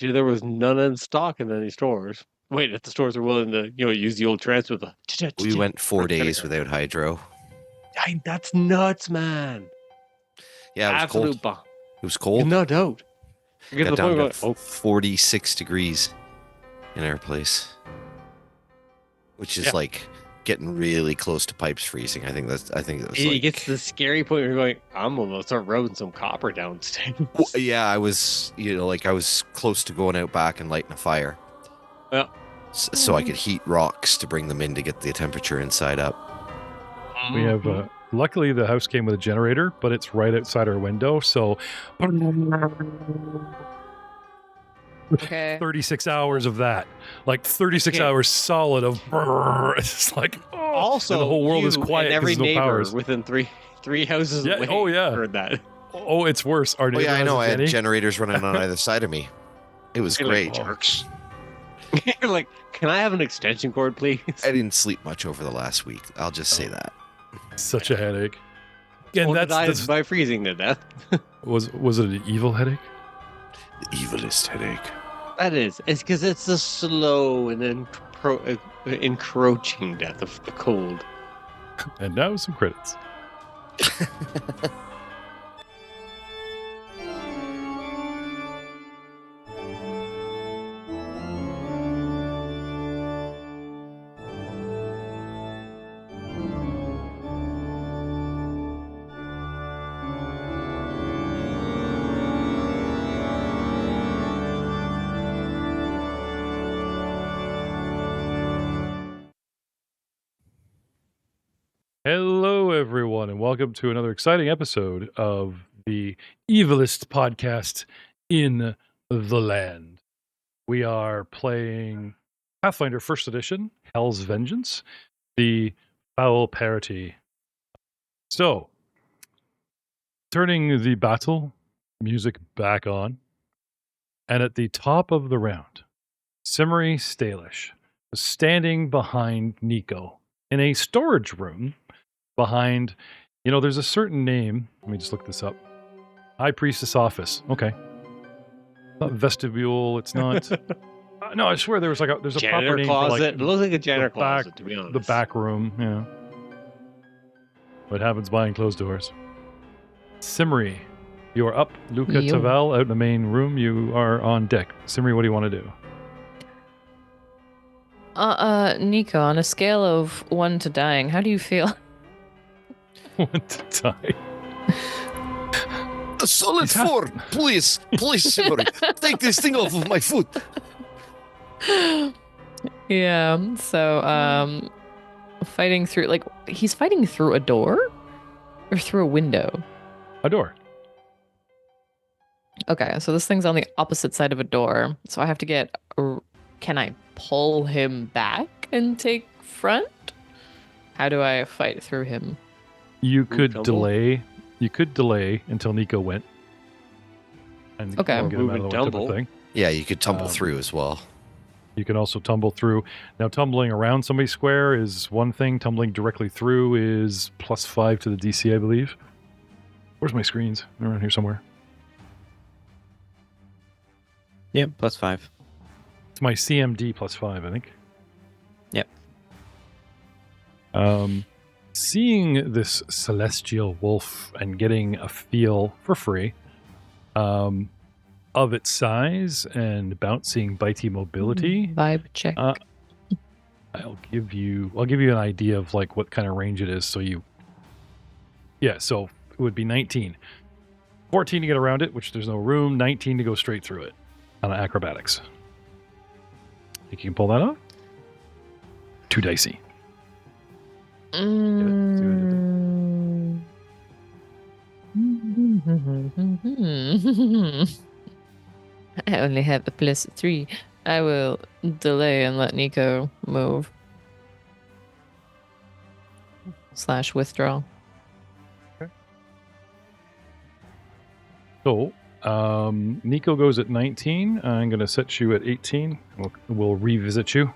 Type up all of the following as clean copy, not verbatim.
Dude, there was none in stock in any stores. Wait, if the stores are willing to, use the old transfer. We went 4 days without hydro. That's nuts, man. Yeah, it was Absolute cold. It was cold. No doubt. You get to Got the down point to going, 46 degrees in our place, which is like getting really close to pipes freezing. I think that was it gets to the scary point where you're going, I'm gonna start rubbing some copper downstairs. Well, yeah, I was, I was close to going out back and lighting a fire. Yeah. So I could heat rocks to bring them in to get the temperature inside up. We have, luckily the house came with a generator, but it's right outside our window, so... Okay. 36 hours of that. Like 36 hours solid of brrr. It's like, also, and the whole world is quiet and every because there's no neighbor powers. within three houses away heard that. Oh, it's worse. Our neighbor I know. I had Jenny. generators running on either side of me. It was great. Jerks. You're like, can I have an extension cord, please? I didn't sleep much over the last week. I'll just say that. Such a headache. And that's by freezing to death. Was it an evil headache? The evilest headache. That is. It's because it's the slow and then encroaching death of the cold. And now some credits. Hello, everyone, and welcome to another exciting episode of the evilest podcast in the land. We are playing Pathfinder 1st Edition, Hell's Vengeance, the foul parody. So, turning the battle music back on, and at the top of the round, Simmery Stalish was standing behind Nico in a storage room behind, there's a certain name. Let me just look this up. High Priestess Office. Okay. Not vestibule. It's not. No, I swear there's a janitor proper name closet. for like it looks like a janitor closet, to be honest. The back room. Yeah. What happens behind closed doors? Simmery, you are up. Luca Tavel out in the main room. You are on deck. Simmery, what do you want to do? Nico, on a scale of 1 to dying, how do you feel? 1 to die. A solid 4, please, Simmery. Take this thing off of my foot. Yeah, so, fighting through, he's fighting through a door? Or through a window? A door. Okay, so this thing's on the opposite side of a door, so I have to get... Can I pull him back and take front? How do I fight through him? You could delay. You could delay until Nico went. And get him out of the way type of thing. Yeah, you could tumble through as well. You can also tumble through. Now, tumbling around somebody's square is one thing. Tumbling directly through is +5 to the DC, I believe. Where's my screens? They're around here somewhere. Yep, +5. It's my CMD +5, I think. Yep. Seeing this celestial wolf and getting a feel for free of its size and bouncing bitey mobility, vibe check. I'll give you an idea of what kind of range it is. So so it would be 19, 14 to get around it, which there's no room, 19 to go straight through it on acrobatics. Think you can pull that off? 2 dicey. I only have a +3. I will delay and let Nico move. / withdraw. Okay. So, Nico goes at 19. I'm going to set you at 18. We'll revisit you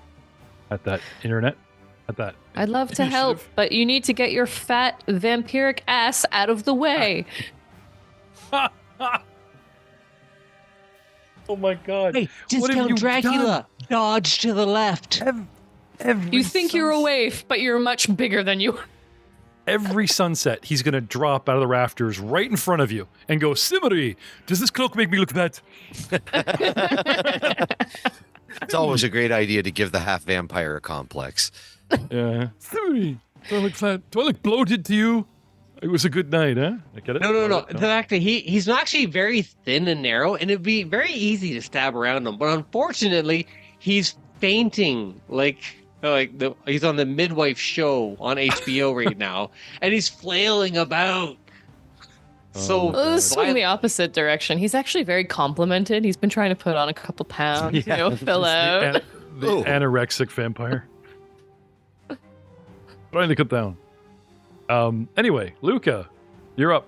at that internet. I'd love to help, but you need to get your fat vampiric ass out of the way. Oh my god. Hey, What have you Discount Dracula, dodge to the left. Every You think you're away, but you're much bigger than you. Every sunset, he's going to drop out of the rafters right in front of you and go, Simmery, does this cloak make me look bad? It's always a great idea to give the half vampire a complex. Yeah. Simmery, do I look fat? Do I look bloated to you? It was a good night, huh? I get it? No. The fact that he's not actually very thin and narrow, and it'd be very easy to stab around him. But unfortunately, he's fainting he's on the midwife show on HBO right now, and he's flailing about. So Let's swing the opposite direction. He's actually very complimented. He's been trying to put on a couple pounds, fill out. The anorexic vampire. Trying to cut down. Anyway, Luca, you're up.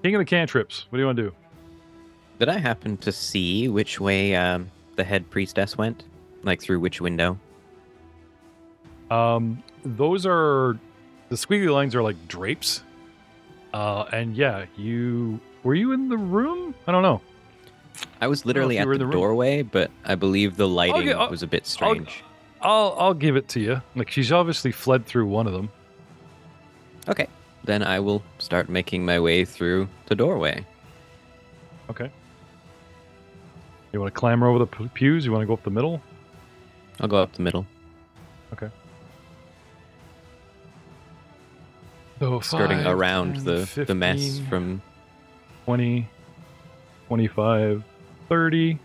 King of the cantrips. What do you want to do? Did I happen to see which way the head priestess went? Like through which window? Those are the squiggly lines are like drapes. And yeah, were you in the room? I don't know. I was literally at the doorway, but I believe the lighting was a bit strange. I'll give it to you. Like she's obviously fled through one of them. Okay, then I will start making my way through the doorway. Okay. You want to clamber over the pews? You want to go up the middle? I'll go up the middle. Okay. So skirting 5, around 10, the 15, mess from 20, 25, 30,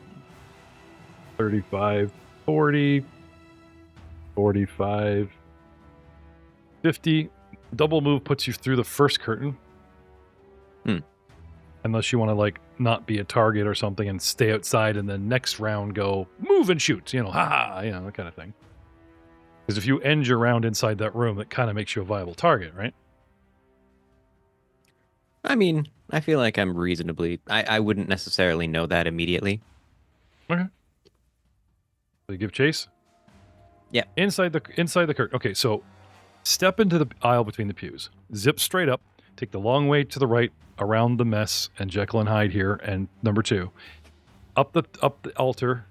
35, 40, 45, 50. Double move puts you through the first curtain. Unless you want to like not be a target or something and stay outside and then next round go move and shoot, that kind of thing. Because if you end your round inside that room, that kind of makes you a viable target, right? I mean, I feel like I'm reasonably... I wouldn't necessarily know that immediately. Okay. So you give chase? Yeah. Inside the curtain. Okay, so step into the aisle between the pews. Zip straight up. Take the long way to the right around the mess and Jekyll and Hyde here, and number 2. Up the altar,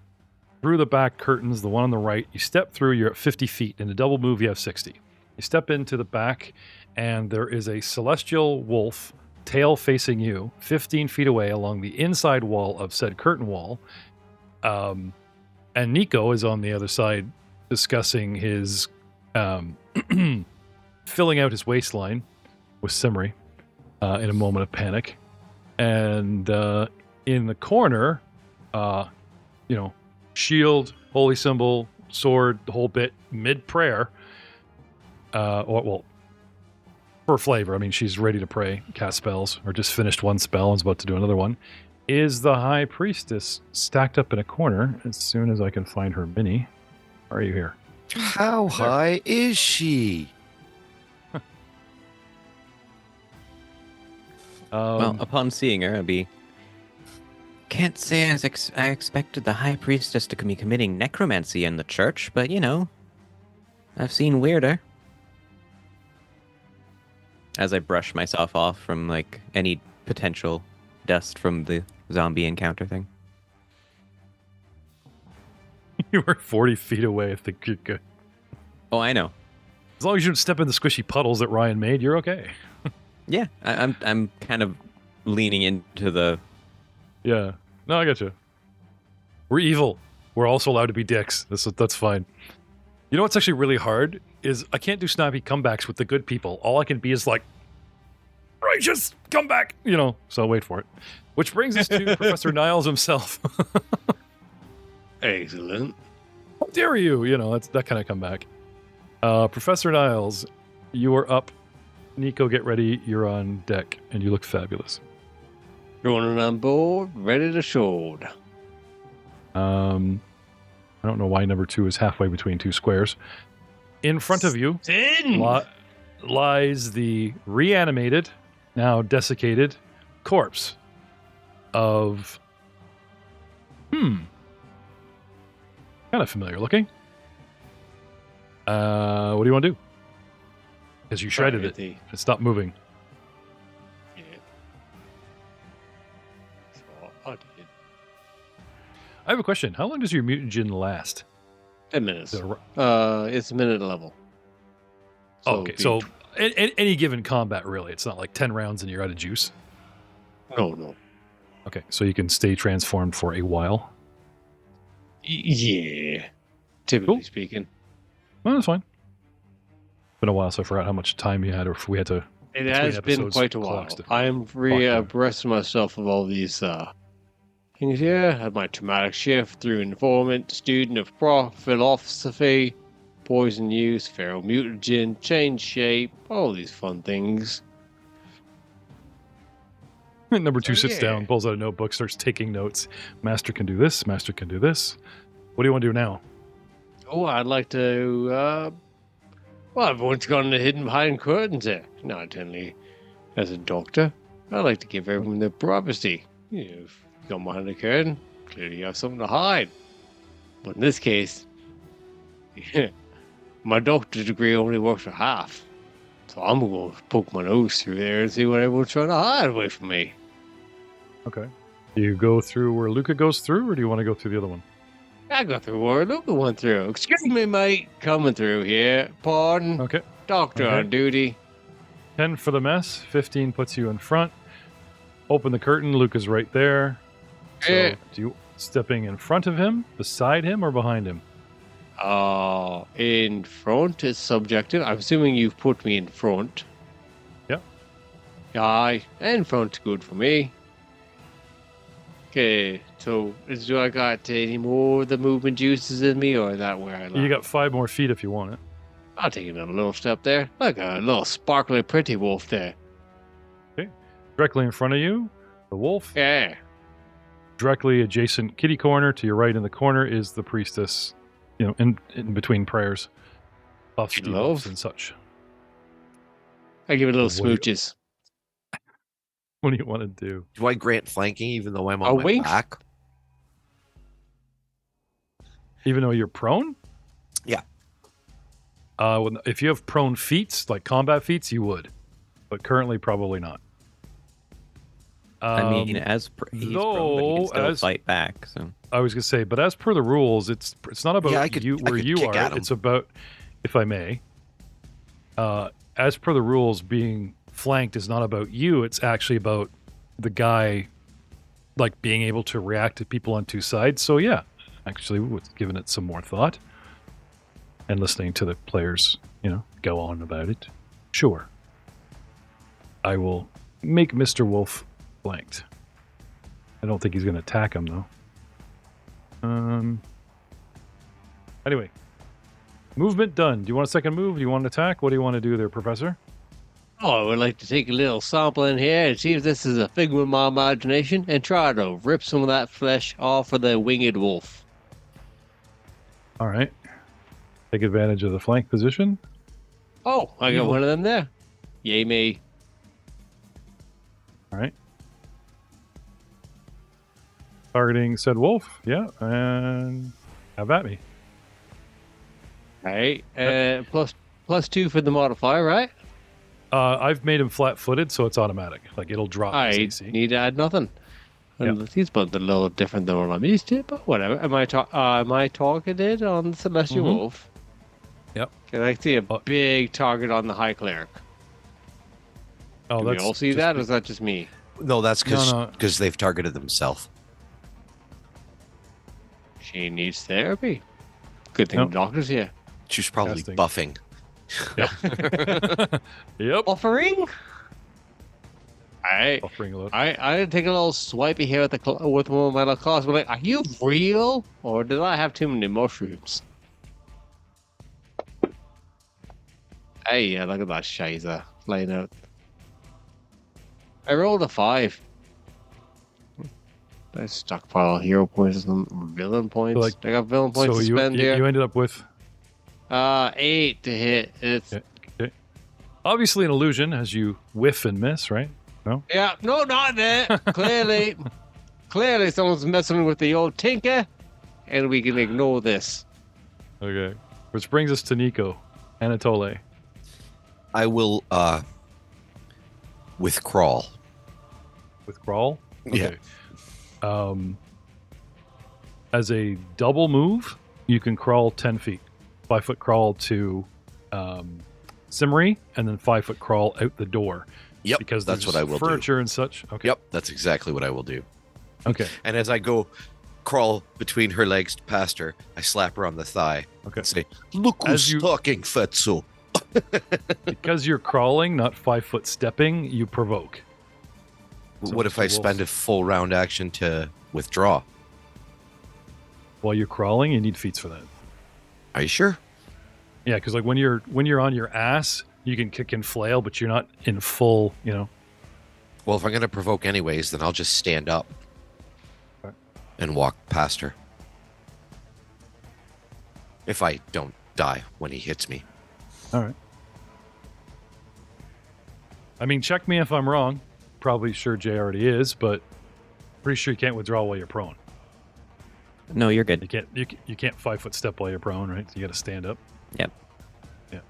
through the back curtains, the one on the right. You step through, you're at 50 feet. In a double move, you have 60. You step into the back, and there is a celestial wolf, tail facing you, 15 feet away along the inside wall of said curtain wall. And Nico is on the other side discussing his filling out his waistline with Simmery in a moment of panic. And in the corner, shield, holy symbol, sword, the whole bit, mid-prayer. For flavor, I mean, she's ready to pray, cast spells, or just finished one spell and is about to do another one. Is the High Priestess stacked up in a corner as soon as I can find her mini? Are you here? How high is she? Well, upon seeing her, I'd be... Can't say I expected the High Priestess to be committing necromancy in the church, but, I've seen weirder. As I brush myself off from, any potential dust from the zombie encounter thing. You were 40 feet away. I think you're good. Oh, I know. As long as you don't step in the squishy puddles that Ryan made, you're okay. Yeah, I'm kind of leaning into the... Yeah. No, I got you. We're evil. We're also allowed to be dicks. That's fine. You know what's actually really hard is I can't do snappy comebacks with the good people. All I can be is like, righteous, come back, so I'll wait for it. Which brings us to Professor Niles himself. Excellent. How dare you? That's that kind of comeback. Professor Niles, you are up. Nico, get ready. You're on deck, and you look fabulous. Rolling on board, ready to shoot. I don't know why number 2 is halfway between 2 squares. In front of you lies the reanimated, now desiccated, corpse of... kind of familiar looking. What do you want to do? Because you shredded it. It stopped moving. Yeah. So I did. I have a question. How long does your mutagen last? 10 minutes. Is it a- It's a minute level. okay, so any given combat, really, it's not like 10 rounds and you're out of juice. No. Okay, so you can stay transformed for a while. Yeah. Typically Cool. speaking. Well, that's fine. Been a while, so I forgot how much time you had, or if we had to. It between has been episodes, quite a while. clocks to- I am abreast of myself of all these things here. I had my traumatic shift through informant, student of philosophy, poison use, feral mutagen, change shape, all these fun things. Number 2 So, sits yeah. down, pulls out a notebook, starts taking notes. Master can do this. Master can do this. What do you want to do now? Oh, I'd like to, well, everyone's gone hidden behind curtains there. Not only as a doctor, I like to give everyone their privacy. You know, if you go behind the curtain, clearly you have something to hide. But in this case, my doctor's degree only works for half. So I'm going to poke my nose through there and see what everyone's trying to hide away from me. Okay. Do you go through where Luca goes through, or do you want to go through the other one? I got through where Luca went through. Excuse me, mate. Coming through here. Pardon. Okay. Doctor Okay. on duty. 10 for the mess. 15 puts you in front. Open the curtain. Luca's right there. So, Yeah. do you stepping in front of him, beside him, or behind him? In front is subjective. I'm assuming you've put me in front. Yep. Aye, in front's good for me. Okay, so do I got any more of the movement juices in me, or is that where I You like? got 5 more feet if you want it. I'll take another little step there, like a little sparkly pretty wolf there. Directly in front of you, the wolf. Yeah. Directly adjacent kitty corner to your right in the corner is the priestess, you know, in between prayers. Buffs, Good debuffs, love. and such. I give it little What do you- smooches. What do you want to do? Do I grant flanking even though I'm A on my wink? back? Even though you're prone? Yeah. If you have prone feats, like combat feats, you would. But currently, probably not. I mean, Um, he's prone, but he though, can still as- fight back. So I was going to say, but as per the rules, it's not about Yeah, I could- you I where could you kick are. at 'em. It's about, if I may, as per the rules, being flanked is not about you. It's actually about the guy, like being able to react to people on 2 sides. So yeah, actually, with giving it some more thought and listening to the players, go on about it. Sure, I will make Mr. Wolf flanked. I don't think he's going to attack him though. Anyway, movement done. Do you want a second move? Do you want an attack? What do you want to do there, Professor? Oh, I would like to take a little sample in here and see if this is a figment of my imagination and try to rip some of that flesh off of the winged wolf. All right. Take advantage of the flank position. Oh, I got Evil. one of them there. Yay me. All right. Targeting said wolf. Yeah, and have at me. Alright, plus 2 for the modifier, right? I've made him flat-footed, so it's automatic. Like it'll drop his I AC. need to add nothing. And Yeah. he's but a little different than what I'm used to, but whatever. Am I targeted on the Celestial Mhm. Wolf? Yep. Can I see a Oh. big target on the High Cleric? Oh, Do we that's all see just that, be- or is that just me? No, that's because No. they've targeted themselves. She needs therapy. Good thing No. the doctor's here. She's probably Casting. buffing. Yep. Offering? Alright. Offering a little. I take a little swipey here with with one of my little claws. But like, are you real, or did I have too many mushrooms? Hey, yeah, look at that shizer laying out. I rolled a 5. I stockpile hero points or some villain points. like- I got villain points So to you spend here. you ended up with 8 to hit. It's obviously an illusion as you whiff and miss, right? yeah, no, not that. Clearly, someone's messing with the old tinker, and we can ignore this. Okay. Which brings us to Nico, Anatole. I will with crawl. With crawl? Yeah. Okay. As a double move, you can crawl 10 feet. 5-foot crawl to Simmery, and then 5-foot crawl out the door. Yep, Because that's there's what I will do. furniture and such. Okay. Yep, that's exactly what I will do. Okay. And as I go crawl between her legs past her, I slap her on the thigh Okay. and say, "Look As who's you- talking, Fetzo." Because you're crawling, not 5-foot stepping, you provoke. So What if I Mr. spend a Wolf- full round action to withdraw? While you're crawling, you need feats for that. Are you sure? Yeah, because like when you're on your ass, you can kick and flail, but you're not in full. Well, if I'm going to provoke anyways, then I'll just stand up Okay. and walk past her. If I don't die when he hits me. All right. I mean, check me if I'm wrong. Probably sure Jay already is, but pretty sure you can't withdraw while you're prone. No, you're good. You can't 5-foot step while you're prone, right? You got to stand up. Yep. Yeah.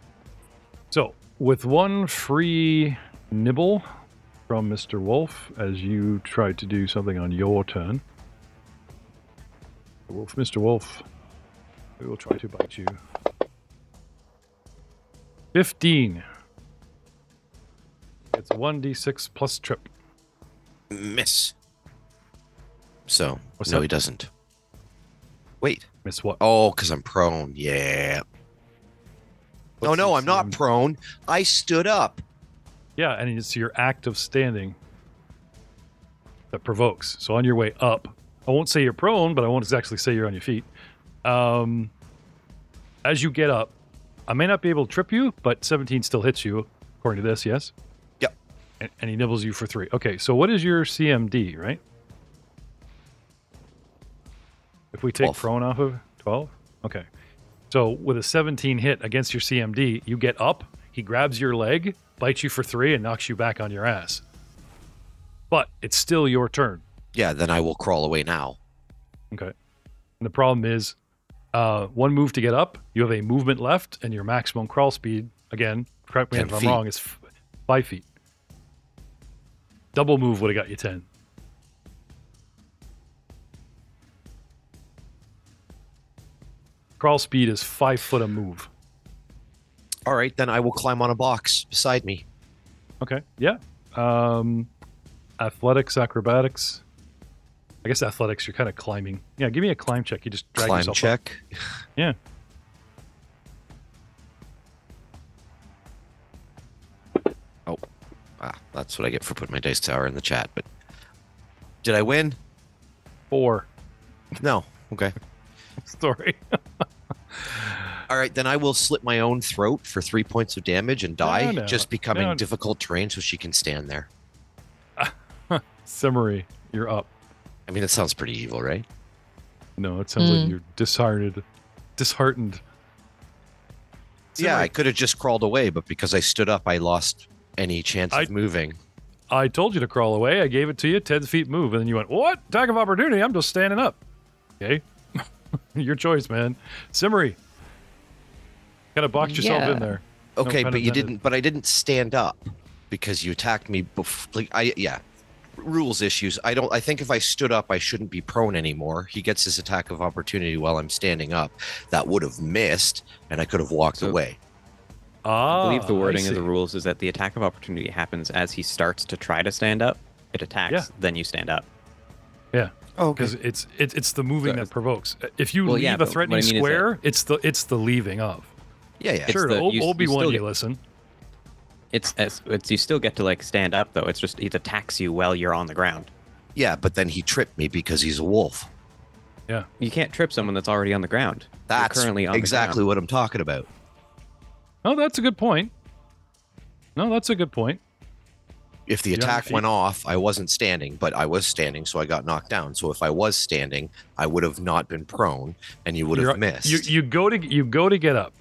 So with one free nibble from Mr. Wolf, as you try to do something on your turn, Mr. Wolf, we will try to bite you. 15. It's 1d6 plus trip. Miss. So, What's no, that? he doesn't. Wait. Miss what? Oh, because I'm prone. Yeah. What's no, your I'm not CM? prone. I stood up. Yeah, and it's your act of standing that provokes. So on your way up, I won't say you're prone, but I won't exactly say you're on your feet. As you get up, I may not be able to trip you, but 17 still hits you, according to this, yes? Yep. And he nibbles you for 3. Okay, so what is your CMD, right? If we take 12. prone off of 12? Okay. So with a 17 hit against your CMD, you get up, he grabs your leg, bites you for 3, and knocks you back on your ass. But it's still your turn. Yeah, then I will crawl away now. Okay. And the problem is, one move to get up, you have a movement left, and your maximum crawl speed, again, correct me 10 if I'm feet. wrong, is 5 feet. Double move would have got you 10. Crawl speed is 5 foot a move. All right, then I will climb on a box beside me. Okay. Yeah. Athletics, acrobatics. I guess athletics, you're kind of climbing. Yeah, give me a climb check. You just drag Climb yourself up. check. Yeah. That's what I get for putting my dice tower in the chat. But did I win? 4. No. Okay. Story. All right, then I will slit my own throat for 3 points of damage and die, No. just becoming No. difficult terrain so she can stand there. Simmery, you're up. I mean, it sounds pretty evil, right? No, it sounds like you're disheartened. Yeah, Simmery, I could have just crawled away, but because I stood up, I lost any chance of moving. I told you to crawl away. I gave it to you, 10 feet move, and then you went, what? Attack of opportunity. I'm just standing up. Okay. Your choice, man. Simmery. Gotta box yourself Yeah. in there. No Okay, pun but you intended. didn't. But I didn't stand up because you attacked me. Rules issues. I think if I stood up, I shouldn't be prone anymore. He gets his attack of opportunity while I'm standing up. That would have missed, and I could have walked So- away. Ah, I believe the wording I of the see. rules is that the attack of opportunity happens as he starts to try to stand up. It attacks, Yeah. then you stand up. Yeah. Oh, Because it's the moving So- that provokes. If you Well, leave yeah, a but what I threatening mean is that- square, it's the leaving of. yeah. It's Sure, the- you Obi-Wan, still you get- listen. It's you still get to like stand up though. It's just it attacks you while you're on the ground. Yeah, but then he tripped me because he's a wolf. Yeah. You can't trip someone that's already on the ground. You're That's currently on exactly the ground. what I'm talking about. Oh, that's a good point. No, that's a good point. If the You're on your attack feet. went off, I wasn't standing, but I was standing, so I got knocked down. So if I was standing, I would have not been prone, and you would have missed. You go to get up,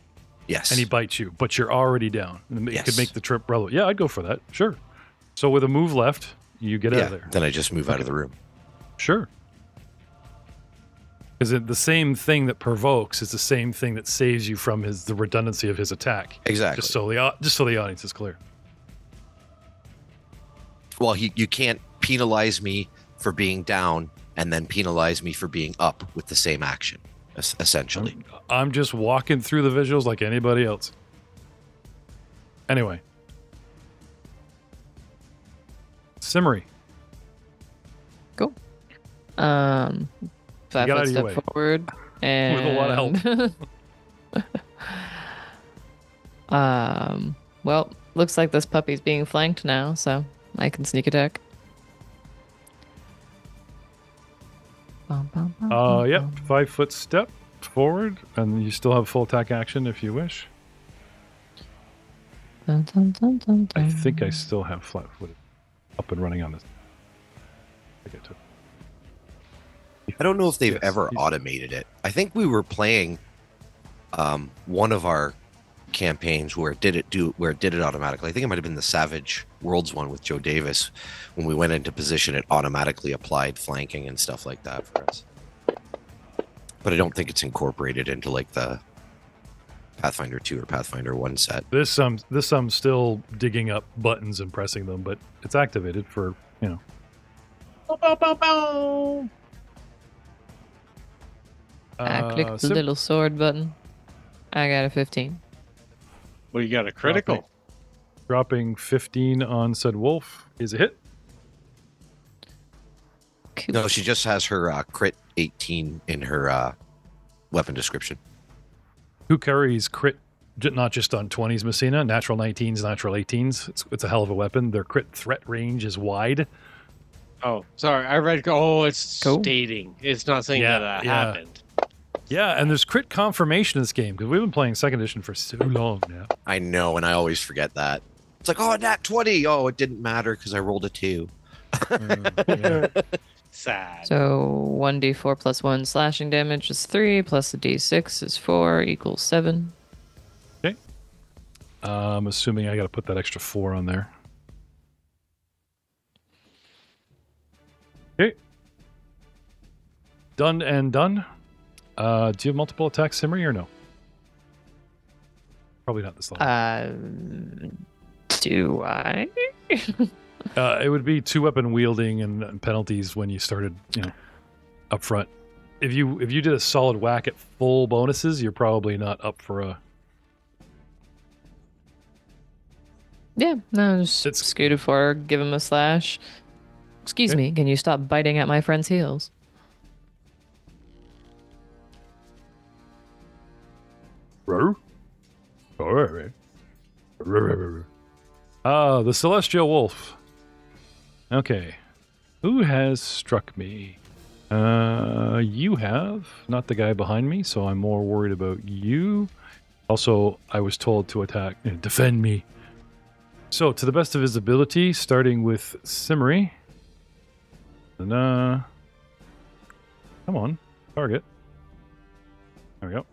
yes. and he bites you, but you're already down. And it could Yes. make the trip relevant. Yeah, I'd go for that. Sure. So with a move left, you get out of there. Then I just move out of the room. Sure. Because the same thing that provokes is the same thing that saves you from the redundancy of his attack. Exactly. Just so the audience is clear. Well, you can't penalize me for being down and then penalize me for being up with the same action, essentially. I'm just walking through the visuals like anybody else. Anyway. Simmery. Cool. 5 Get out foot of your step way. forward and With a lot of help. Well, looks like this puppy's being flanked now, so I can sneak attack. Yep. 5 foot step forward, and you still have full attack action if you wish. Dun, dun, dun, dun, dun. I think I still have flat footed up and running on this. I get to. I don't know if they've Yes, ever he's- automated it. I think we were playing one of our campaigns where it did it automatically. I think it might have been the Savage Worlds one with Joe Davis. When we went into position, it automatically applied flanking and stuff like that for us. But I don't think it's incorporated into like the Pathfinder 2 or Pathfinder 1 set. This I'm still digging up buttons and pressing them, but it's activated for, you know. I clicked the Sim- little sword button. I got a 15. Well, you got a critical. Dropping 15 on said wolf is a hit. Cool. No, she just has her crit 18 in her weapon description. Who carries crit, not just on 20s, Messina, natural 19s, natural 18s. It's a hell of a weapon. Their crit threat range is wide. Oh, sorry. I read. Oh, it's Cool. stating. It's not saying Yeah, that yeah. happened. Yeah, and there's crit confirmation in this game, because we've been playing 2nd edition for so long now. I know, and I always forget that. It's like, oh, nat 20. Oh, it didn't matter because I rolled a 2. Yeah. Sad. So 1d4 plus 1 slashing damage is 3, plus a d6 is 4, equals 7. I'm assuming I got to put that extra 4 on there. Okay. Done and done. Do you have multiple attacks, Simmery, or no? Probably not this level. Do I? It would be 2-weapon wielding and penalties when you started, up front. If you did a solid whack at full bonuses, you're probably not up for a. Yeah, no, just It's- scooted forward, give him a slash. Excuse Okay. me, can you stop biting at my friend's heels? The Celestial Wolf. Okay. Who has struck me? You have. Not the guy behind me, so I'm more worried about you. Also, I was told to attack and defend me. So, to the best of his ability, starting with Simmery. And, come on. Target. There we go.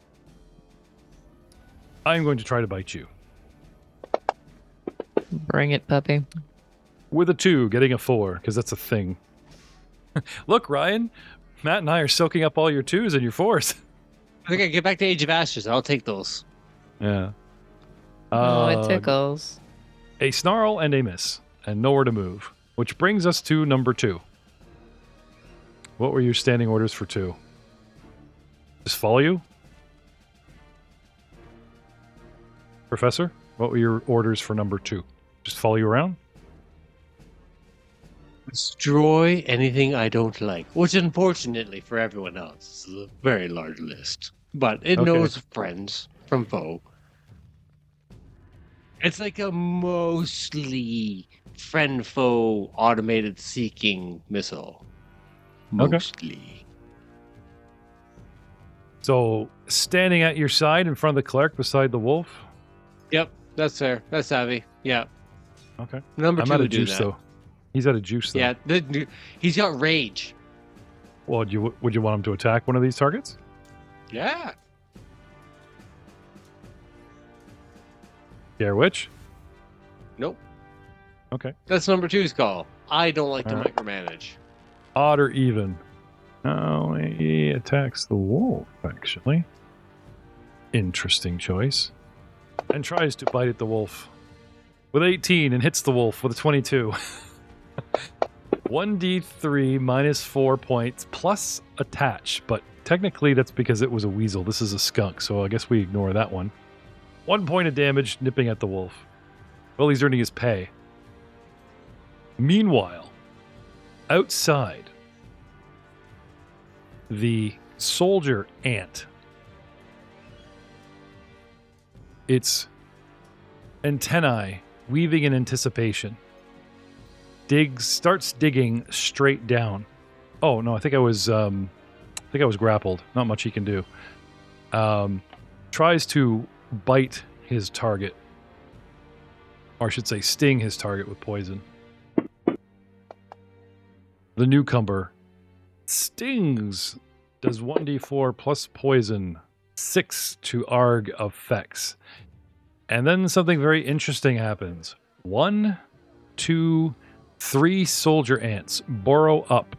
I'm going to try to bite you. Bring it, puppy. With a 2, getting a 4, because that's a thing. Look, Ryan, Matt and I are soaking up all your 2s and your 4s. I think I get back to Age of Ashes. I'll take those. Yeah. Oh, it tickles. A snarl and a miss, and nowhere to move. Which brings us to number 2. What were your standing orders for 2? Just follow you? Professor, what were your orders for number 2? Just follow you around? Destroy anything I don't like, which unfortunately for everyone else is a very large list. But it Okay. knows friends from foe. It's like a mostly friend-foe automated seeking missile. Okay. Mostly. So, standing at your side in front of the cleric beside the wolf? Yep, that's fair. That's savvy. Yeah. Okay. Number I'm 2 out of would do juice, that. though. He's out of juice, though. Yeah, he's got rage. Well, would you want him to attack one of these targets? Yeah. Scare which? Nope. Okay. That's number 2's call. I don't like to All right. micromanage. Odd or even? Oh, he attacks the wolf, actually. Interesting choice. And tries to bite at the wolf. With 18 and hits the wolf with a 22. 1d3 minus 4 points plus attach, but technically that's because it was a weasel. This is a skunk, so I guess we ignore that one. 1 point of damage nipping at the wolf. Well, he's earning his pay. Meanwhile, outside, the soldier ant. Its antennae weaving in anticipation. Starts digging straight down. Oh no, I think I was grappled. Not much he can do. Tries to bite his target, or I should say, sting his target with poison. The newcomer stings. Does 1d4 plus poison, 6 to ARG effects, and then something very interesting happens. 1, 2, 3 soldier ants burrow up,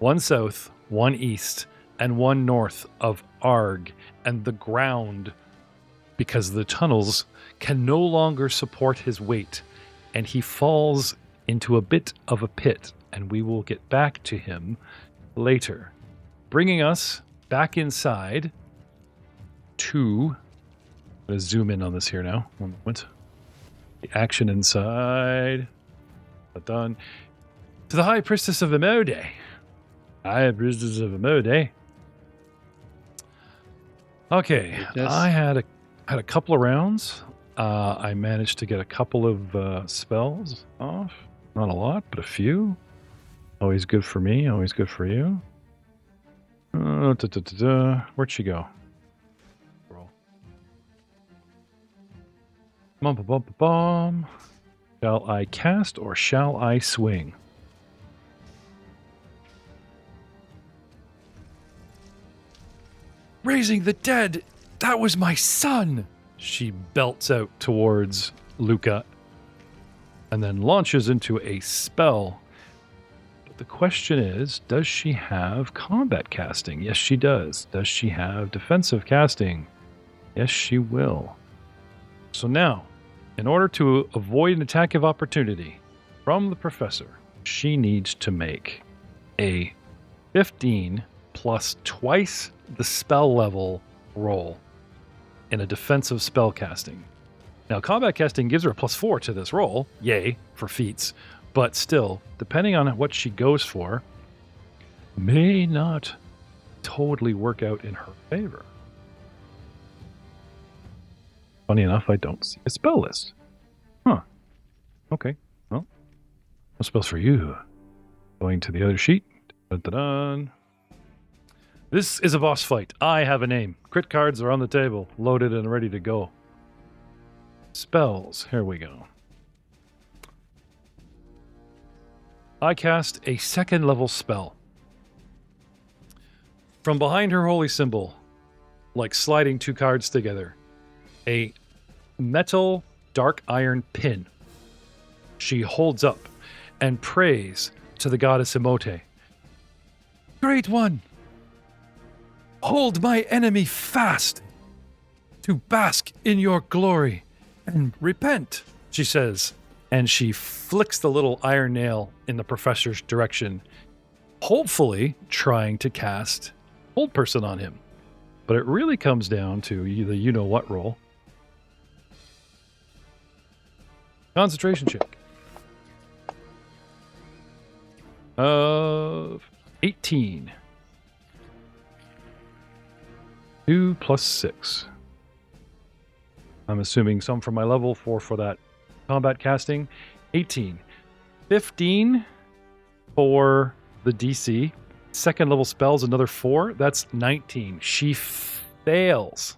1 south, 1 east, and 1 north of Arg, and the ground, because the tunnels can no longer support his weight, and he falls into a bit of a pit, and we will get back to him later. Bringing us back inside to... I'm going to zoom in on this here now. 1 moment. The action inside... Done. To the High Priestess of Emode. High Priestess of Emode. Okay, I had a couple of rounds. I managed to get a couple of spells off. Not a lot, but a few. Always good for me. Always good for you. Where'd she go? Roll. Bum. Shall I cast or shall I swing? Raising the dead! That was my son! She belts out towards Luca and then launches into a spell. But the question is, does she have combat casting? Yes, she does. Does she have defensive casting? Yes, she will. So now, in order to avoid an attack of opportunity from the professor, she needs to make a 15 plus twice the spell level roll in a defensive spell casting. Now, combat casting gives her a +4 to this roll. Yay, for feats. But still, depending on what she goes for, may not totally work out in her favor. Funny enough, I don't see a spell list. Huh. Okay. Well, no spells for you. Going to the other sheet. Dun-dun-dun. This is a boss fight. I have a name. Crit cards are on the table, loaded and ready to go. Spells. Here we go. I cast a 2nd level spell. From behind her holy symbol, like sliding 2 cards together, a metal dark iron pin she holds up and prays to the goddess Emote. Great One, hold my enemy fast to bask in your glory and repent, she says. And she flicks the little iron nail in the professor's direction, hopefully trying to cast Hold Person on him. But it really comes down to the you-know-what roll. Concentration check. Of 18. 2 plus 6. I'm assuming some for my level, 4 for that combat casting. 18. 15 for the DC. 2nd level spells, another 4. That's 19. She fails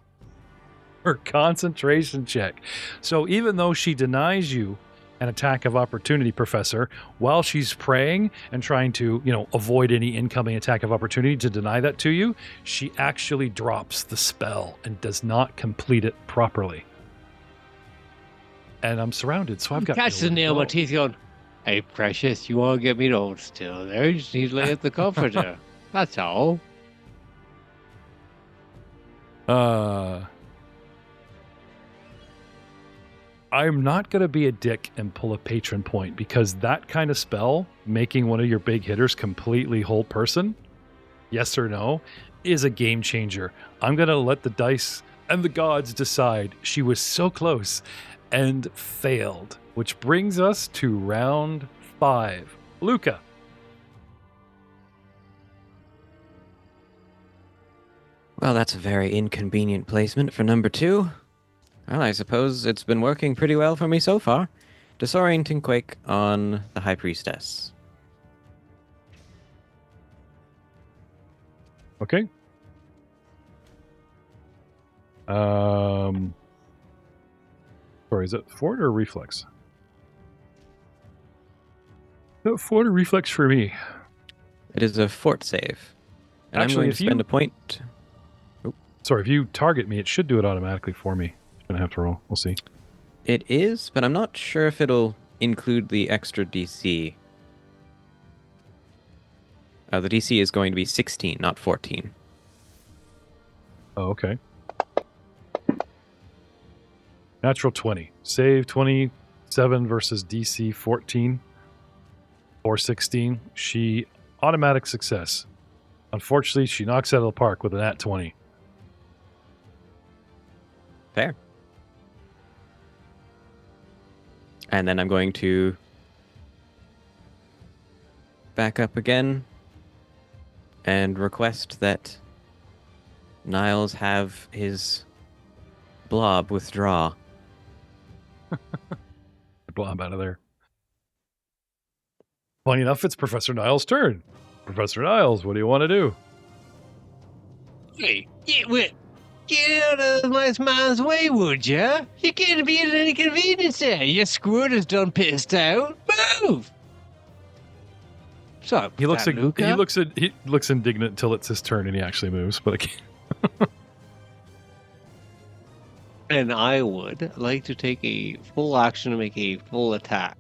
her concentration check. So even though she denies you an attack of opportunity, Professor, while she's praying and trying to, avoid any incoming attack of opportunity to deny that to you, she actually drops the spell and does not complete it properly. And I'm surrounded, so I've got... Catch the nail in my teeth going, hey, precious, you want to get me to hold still there? You just need to lay at the comforter. That's all. I'm not going to be a dick and pull a patron point, because that kind of spell, making one of your big hitters completely whole person, yes or no, is a game changer. I'm going to let the dice and the gods decide. She was so close and failed, which brings us to round 5. Luca. Well, that's a very inconvenient placement for number 2. Well, I suppose it's been working pretty well for me so far. Disorienting Quake on the High Priestess. Okay. Sorry, is it fort or reflex? No, fort or reflex for me. It is a fort save. And Actually, I'm going if to spend you- a point. Sorry, if you target me, it should do it automatically for me. Gonna have to roll. We'll see. It is, but I'm not sure if it'll include the extra DC. The DC is going to be 16, not 14. Oh, okay. Natural 20. Save 27 versus DC 14 or 16. She automatic success. Unfortunately, she knocks it out of the park with a nat 20. Fair. And then I'm going to back up again and request that Niles have his blob withdraw. Blob out of there. Funny enough, it's Professor Niles' turn. Professor Niles, what do you want to do? Hey, get out of my man's way, would ya? You can't be at any convenience there. Your squirt is done pissed out. Move! So He looks Luca? he looks indignant until it's his turn and he actually moves, but And I would like to take a full action to make a full attack.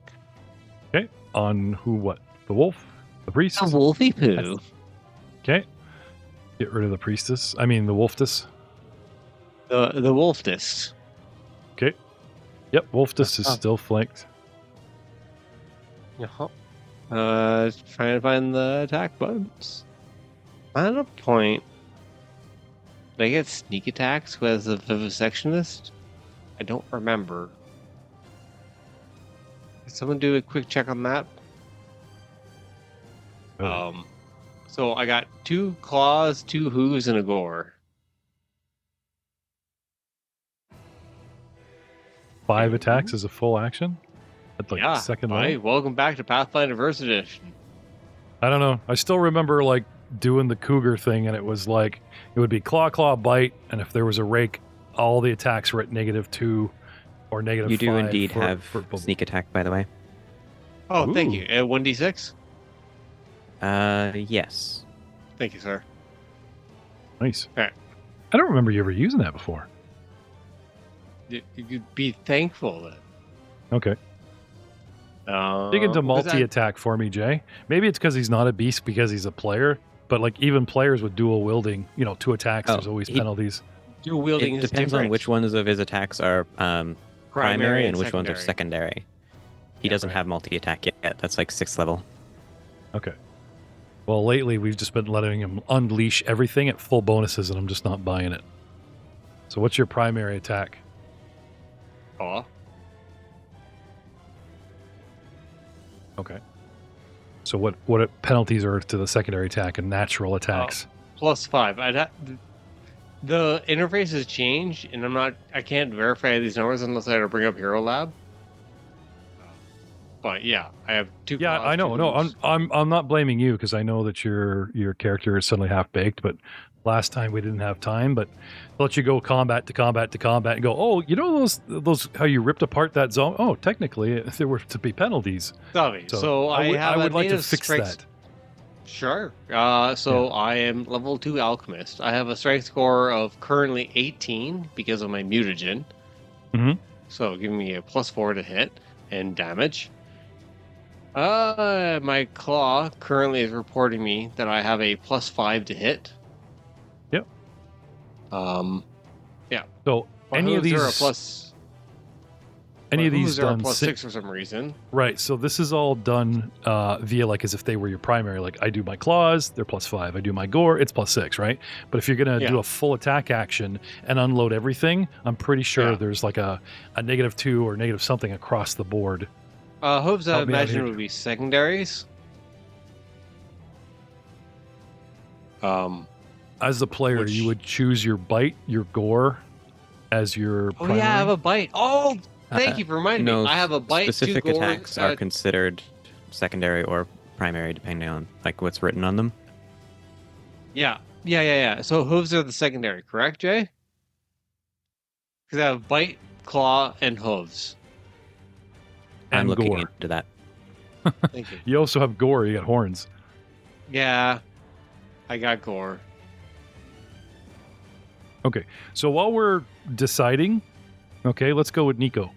okay. On who, what? The wolf? The priest? A wolfy poo. Okay. Get rid of the priestess. I mean the wolftess. The wolfness. Okay. Yep, wolftess is still flanked. Uh-huh. Trying to find the attack buttons. At a point, did I get sneak attacks as a vivisectionist? I don't remember. Did someone do a quick check on that? Oh. So I got 2 claws, 2 hooves, and a gore. 5 attacks is a full action? At like second Hi, level? welcome back to Pathfinder First Edition. I don't know. I still remember like doing the cougar thing, and it was like it would be claw, bite, and if there was a rake, all the attacks were at -2 or -5. You do indeed have for sneak attack, by the way. Oh, thank Ooh. you. 1d6? Yes. Thank you, sir. Nice. Alright. I don't remember you ever using that before. You'd be thankful that. Okay. Dig into because multi-attack for me, Jay. Maybe it's because he's not a beast because he's a player, but like even players with dual wielding, 2 attacks, there's always penalties. dual wielding It is depends on different. which ones of his attacks are primary and which ones are secondary. secondary. He doesn't right. have multi-attack yet. That's like 6th level. Okay. Well, lately we've just been letting him unleash everything at full bonuses, and I'm just not buying it. So what's your primary attack? Aw. Okay. So what penalties are to the secondary attack and natural attacks? +5. The interface has changed, and I can't verify these numbers unless I bring up Hero Lab. But yeah, I have 2. Yeah, claws, I know. 2 No, hooves. I'm not blaming you because I know that your character is suddenly half baked. But last time we didn't have time. But let you go combat to combat to combat and go. Oh, those how you ripped apart that zone. Oh, technically there were to be penalties. Sorry. So I have would a like to native fix strength. that. Sure. I am level 2 alchemist. I have a strength score of currently 18 because of my mutagen. Mhm. So giving me a +4 to hit and damage. My claw currently is reporting me that I have a +5 to hit. Yep. Yeah. So My any of hooves are these a plus. Any of these are done plus 6 for some reason. Right, so this is all done via like as if they were your primary. Like I do my claws, they're plus 5. I do my gore, it's plus 6, right? But if you're gonna do a full attack action and unload everything, I'm pretty sure there's like a -2 or negative something across the board. Hooves, I Help me out imagine, here. would be secondaries. As the player, you would choose your bite, your gore, as your Oh primary. yeah, I have a bite. Oh, thank you for reminding no, me. I have a bite. 2 Specific gore, attacks are considered secondary or primary depending on like what's written on them. Yeah. So hooves are the secondary, correct, Jay? Because I have bite, claw, and hooves. I'm And looking gore. into that. Thank you. You also have gore, you got horns. Yeah, I got gore. Okay, so while we're deciding, okay, let's go with Nico.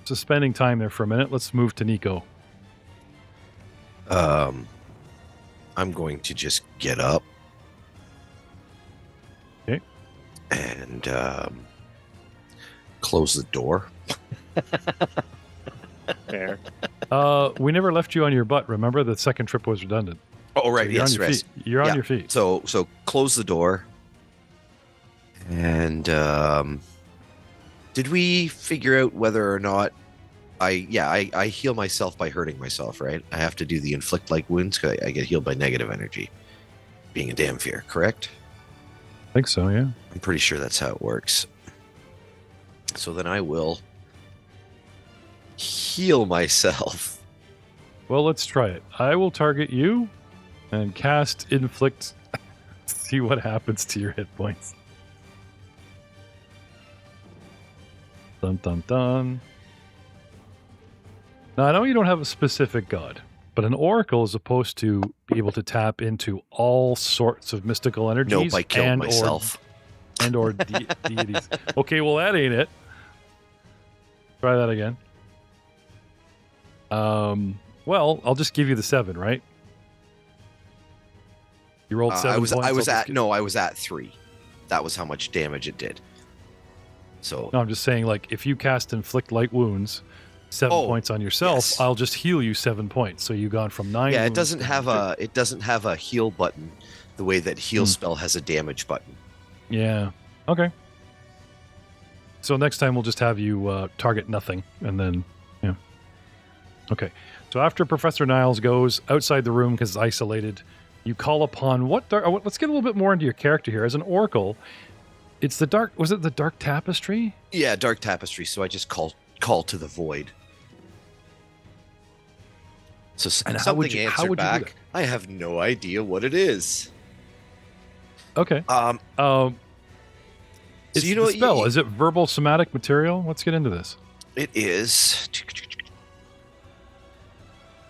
Suspending time there for a minute. Let's move to Nico. I'm going to just get up. Okay. And close the door. Fair. We never left you on your butt. Remember, the second trip was redundant. Oh, right. So you're Yes, on your yes. feet. You're on Yeah. your feet. So close the door. And did we figure out whether or not I heal myself by hurting myself, right? I have to do the inflict like wounds because I get healed by negative energy. Being a damn fear, correct? I think so, yeah. I'm pretty sure that's how it works. So then I will heal myself. Well, let's try it. I will target you and cast inflict. See what happens to your hit points. Dun dun dun. Now I know you don't have a specific god, but an oracle is supposed to be able to tap into all sorts of mystical energies. Nope, I killed and myself. Or deities. Okay, well that ain't it. Try that again. Well, I'll just give you the 7, right? You rolled 7 points. I was at 3. That was how much damage it did. So No, I'm just saying, like, if you cast inflict light wounds, 7 points on yourself, yes. I'll just heal you 7 points. So you've gone from 9. yeah, it wounds doesn't to have 2. it doesn't have a heal button the way that heal spell has a damage button. Yeah. Okay. So next time we'll just have you target nothing, and then yeah. Okay. So after Professor Niles goes outside the room because it's isolated, you call upon let's get a little bit more into your character here. As an oracle, it's the dark. Was it the dark tapestry? Yeah, dark tapestry. So I just call to the void. So And how something would you do answered that? back. I have no idea what it is. Okay. It's so you know the what spell. Is it verbal somatic material? Let's get into this. It is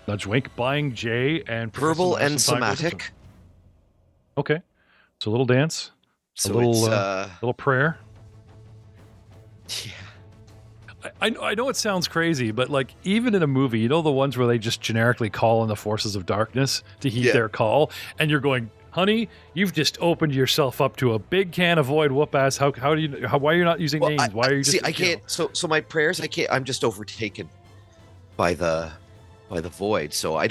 Nudge wink, buying J and Professor verbal Niles and some time with somatic. them. Okay. So a little dance, So little, it's little prayer. yeah. I know it sounds crazy, but like even in a movie, you know the ones where they just generically call on the forces of darkness to heed their call, and you're going, honey, you've just opened yourself up to a big can of void whoop ass. Why are you not using names? Why are you just I can't. So my prayers, I can't. I'm just overtaken by the void. So I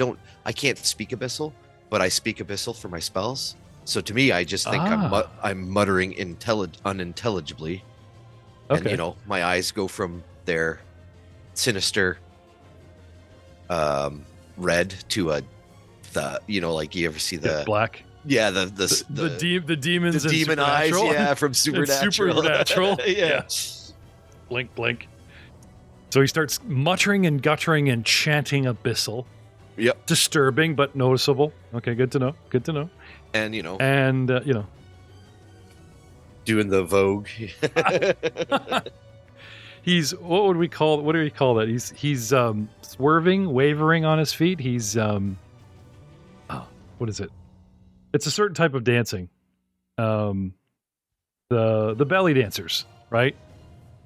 can't speak abyssal, but I speak abyssal for my spells. So to me, I just think I'm muttering unintelligibly, and my eyes go from their sinister red to like you ever see the black. Yeah, the demons, the in demon eyes, Supernatural. from Supernatural. Supernatural. yeah. Blink, blink. So he starts muttering and guttering and chanting abyssal. Yep. Disturbing but noticeable. Okay, good to know. Good to know. And doing the Vogue. He's what do we call that? He's swerving, wavering on his feet. He's what is it? It's a certain type of dancing. The belly dancers, right?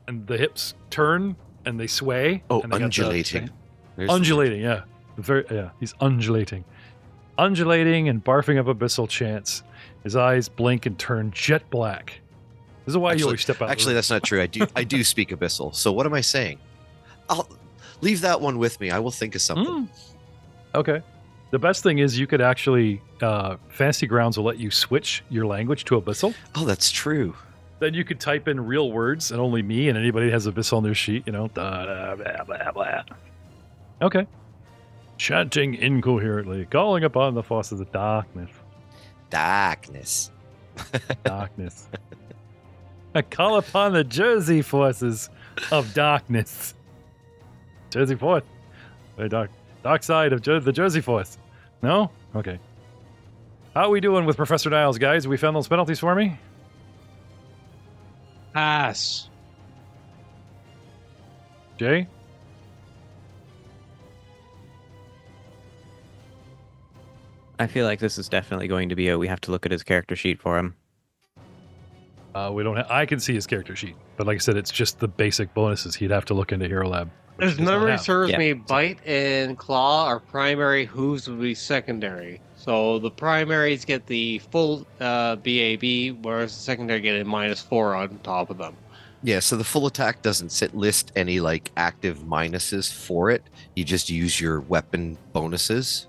And the hips turn and they sway. Oh, and they got undulating. Undulating, yeah. He's undulating. Undulating and barfing up abyssal chants. His eyes blink and turn jet black. This is why you always step out. Actually, that's not true. I do speak Abyssal. So what am I saying? I'll leave that one with me. I will think of something. Okay. The best thing is you could actually, Fantasy Grounds will let you switch your language to Abyssal. Oh, that's true. Then you could type in real words and only me and anybody that has Abyssal on their sheet, you know. Da, da, blah, blah, blah. Okay. Chanting incoherently, calling upon the forces of darkness. Darkness. Darkness. I call upon the Jersey forces of darkness. Jersey Force. The dark side of the Jersey Force. No? Okay. How are we doing with Professor Niles, guys? We found those penalties for me? Pass. Jay? I feel like this is definitely going to be we have to look at his character sheet for him. We don't. I can see his character sheet, but like I said, it's just the basic bonuses. He'd have to look into Hero Lab. which As he does not memory have. serves Yeah. me, bite and claw are primary, hooves would be secondary. So the primaries get the full BAB, whereas the secondary get a -4 on top of them. Yeah, so the full attack doesn't list any like active minuses for it. You just use your weapon bonuses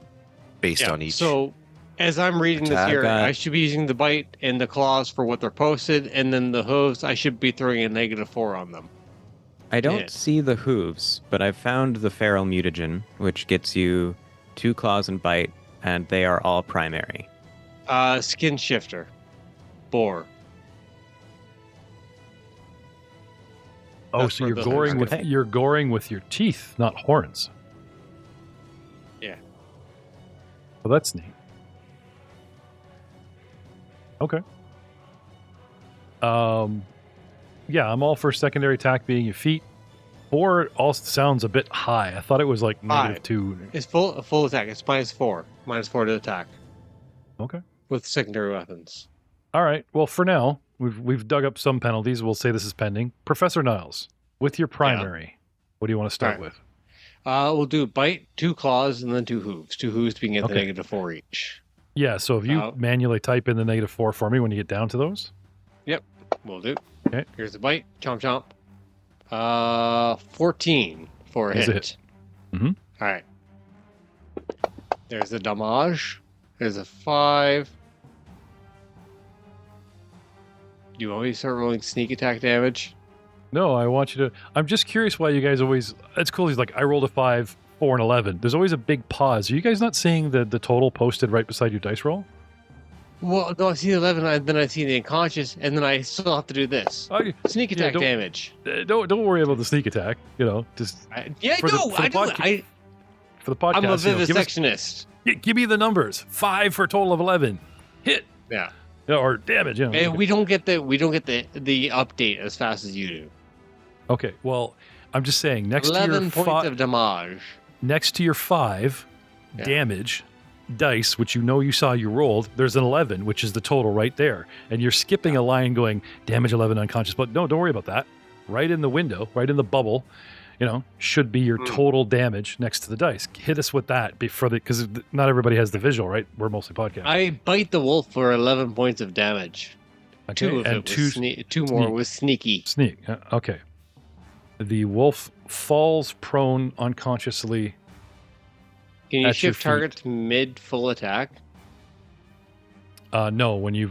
based on each. So as I'm reading this attack. here, I should be using the bite and the claws for what they're posted, and then the hooves, I should be throwing a -4 on them. I don't Yeah. see the hooves, but I've found the feral mutagen, which gets you 2 claws and bite, and they are all primary. Skin shifter. Boar. Oh, That's so for you're the goring hooves. with your teeth, not horns. Yeah. Well, that's neat. Okay. Yeah, I'm all for secondary attack being your feet. 4 also sounds a bit high. I thought it was like Five. -2. It's full attack. It's -4. -4 to attack Okay. with secondary weapons. All right. Well, for now, we've dug up some penalties. We'll say this is pending. Professor Niles, with your primary, what do you want to start All right. with? We'll do bite, 2 claws, and then 2 hooves. 2 hooves being at Okay. the -4 each. Yeah, so if you manually type in the -4 for me when you get down to those. Will do. Okay. Here's the bite. Chomp chomp. 14 for a Is a hit. Mhm. All right. There's the damage. There's a 5. Do you want me to start rolling sneak attack damage? No, I want you to. I'm just curious why you guys always. It's cool. He's like, I rolled a 5, 4, and 11. There's always a big pause. Are you guys not seeing the total posted right beside your dice roll? Well, no, I see the 11, and then I see the unconscious, and then I still have to do this. Sneak attack don't- damage. Don't worry about the sneak attack. You know, just Yeah, For the- no, for the I do. podca- for the podcast. I'm a you know, give, us, vivisectionist. give me the numbers. 5 for a total of 11. Hit. Yeah. Or damage. You know, And okay. we don't get the update as fast as you do. Okay, well, I'm just saying next to 11 your points of damage. next to your 5 Yeah. damage dice, which you saw you rolled, there's an 11, which is the total right there. And you're skipping a line going damage 11 unconscious. But no, don't worry about that. Right in the window, right in the bubble, should be your total damage next to the dice. Hit us with that before because not everybody has the visual, right? We're mostly podcast. I bite the wolf for 11 points of damage. Okay, 2 of and it was 2 more sneak. was sneaky. Sneak. Okay. The wolf falls prone unconsciously. Can you At your shift target to mid full attack? No, when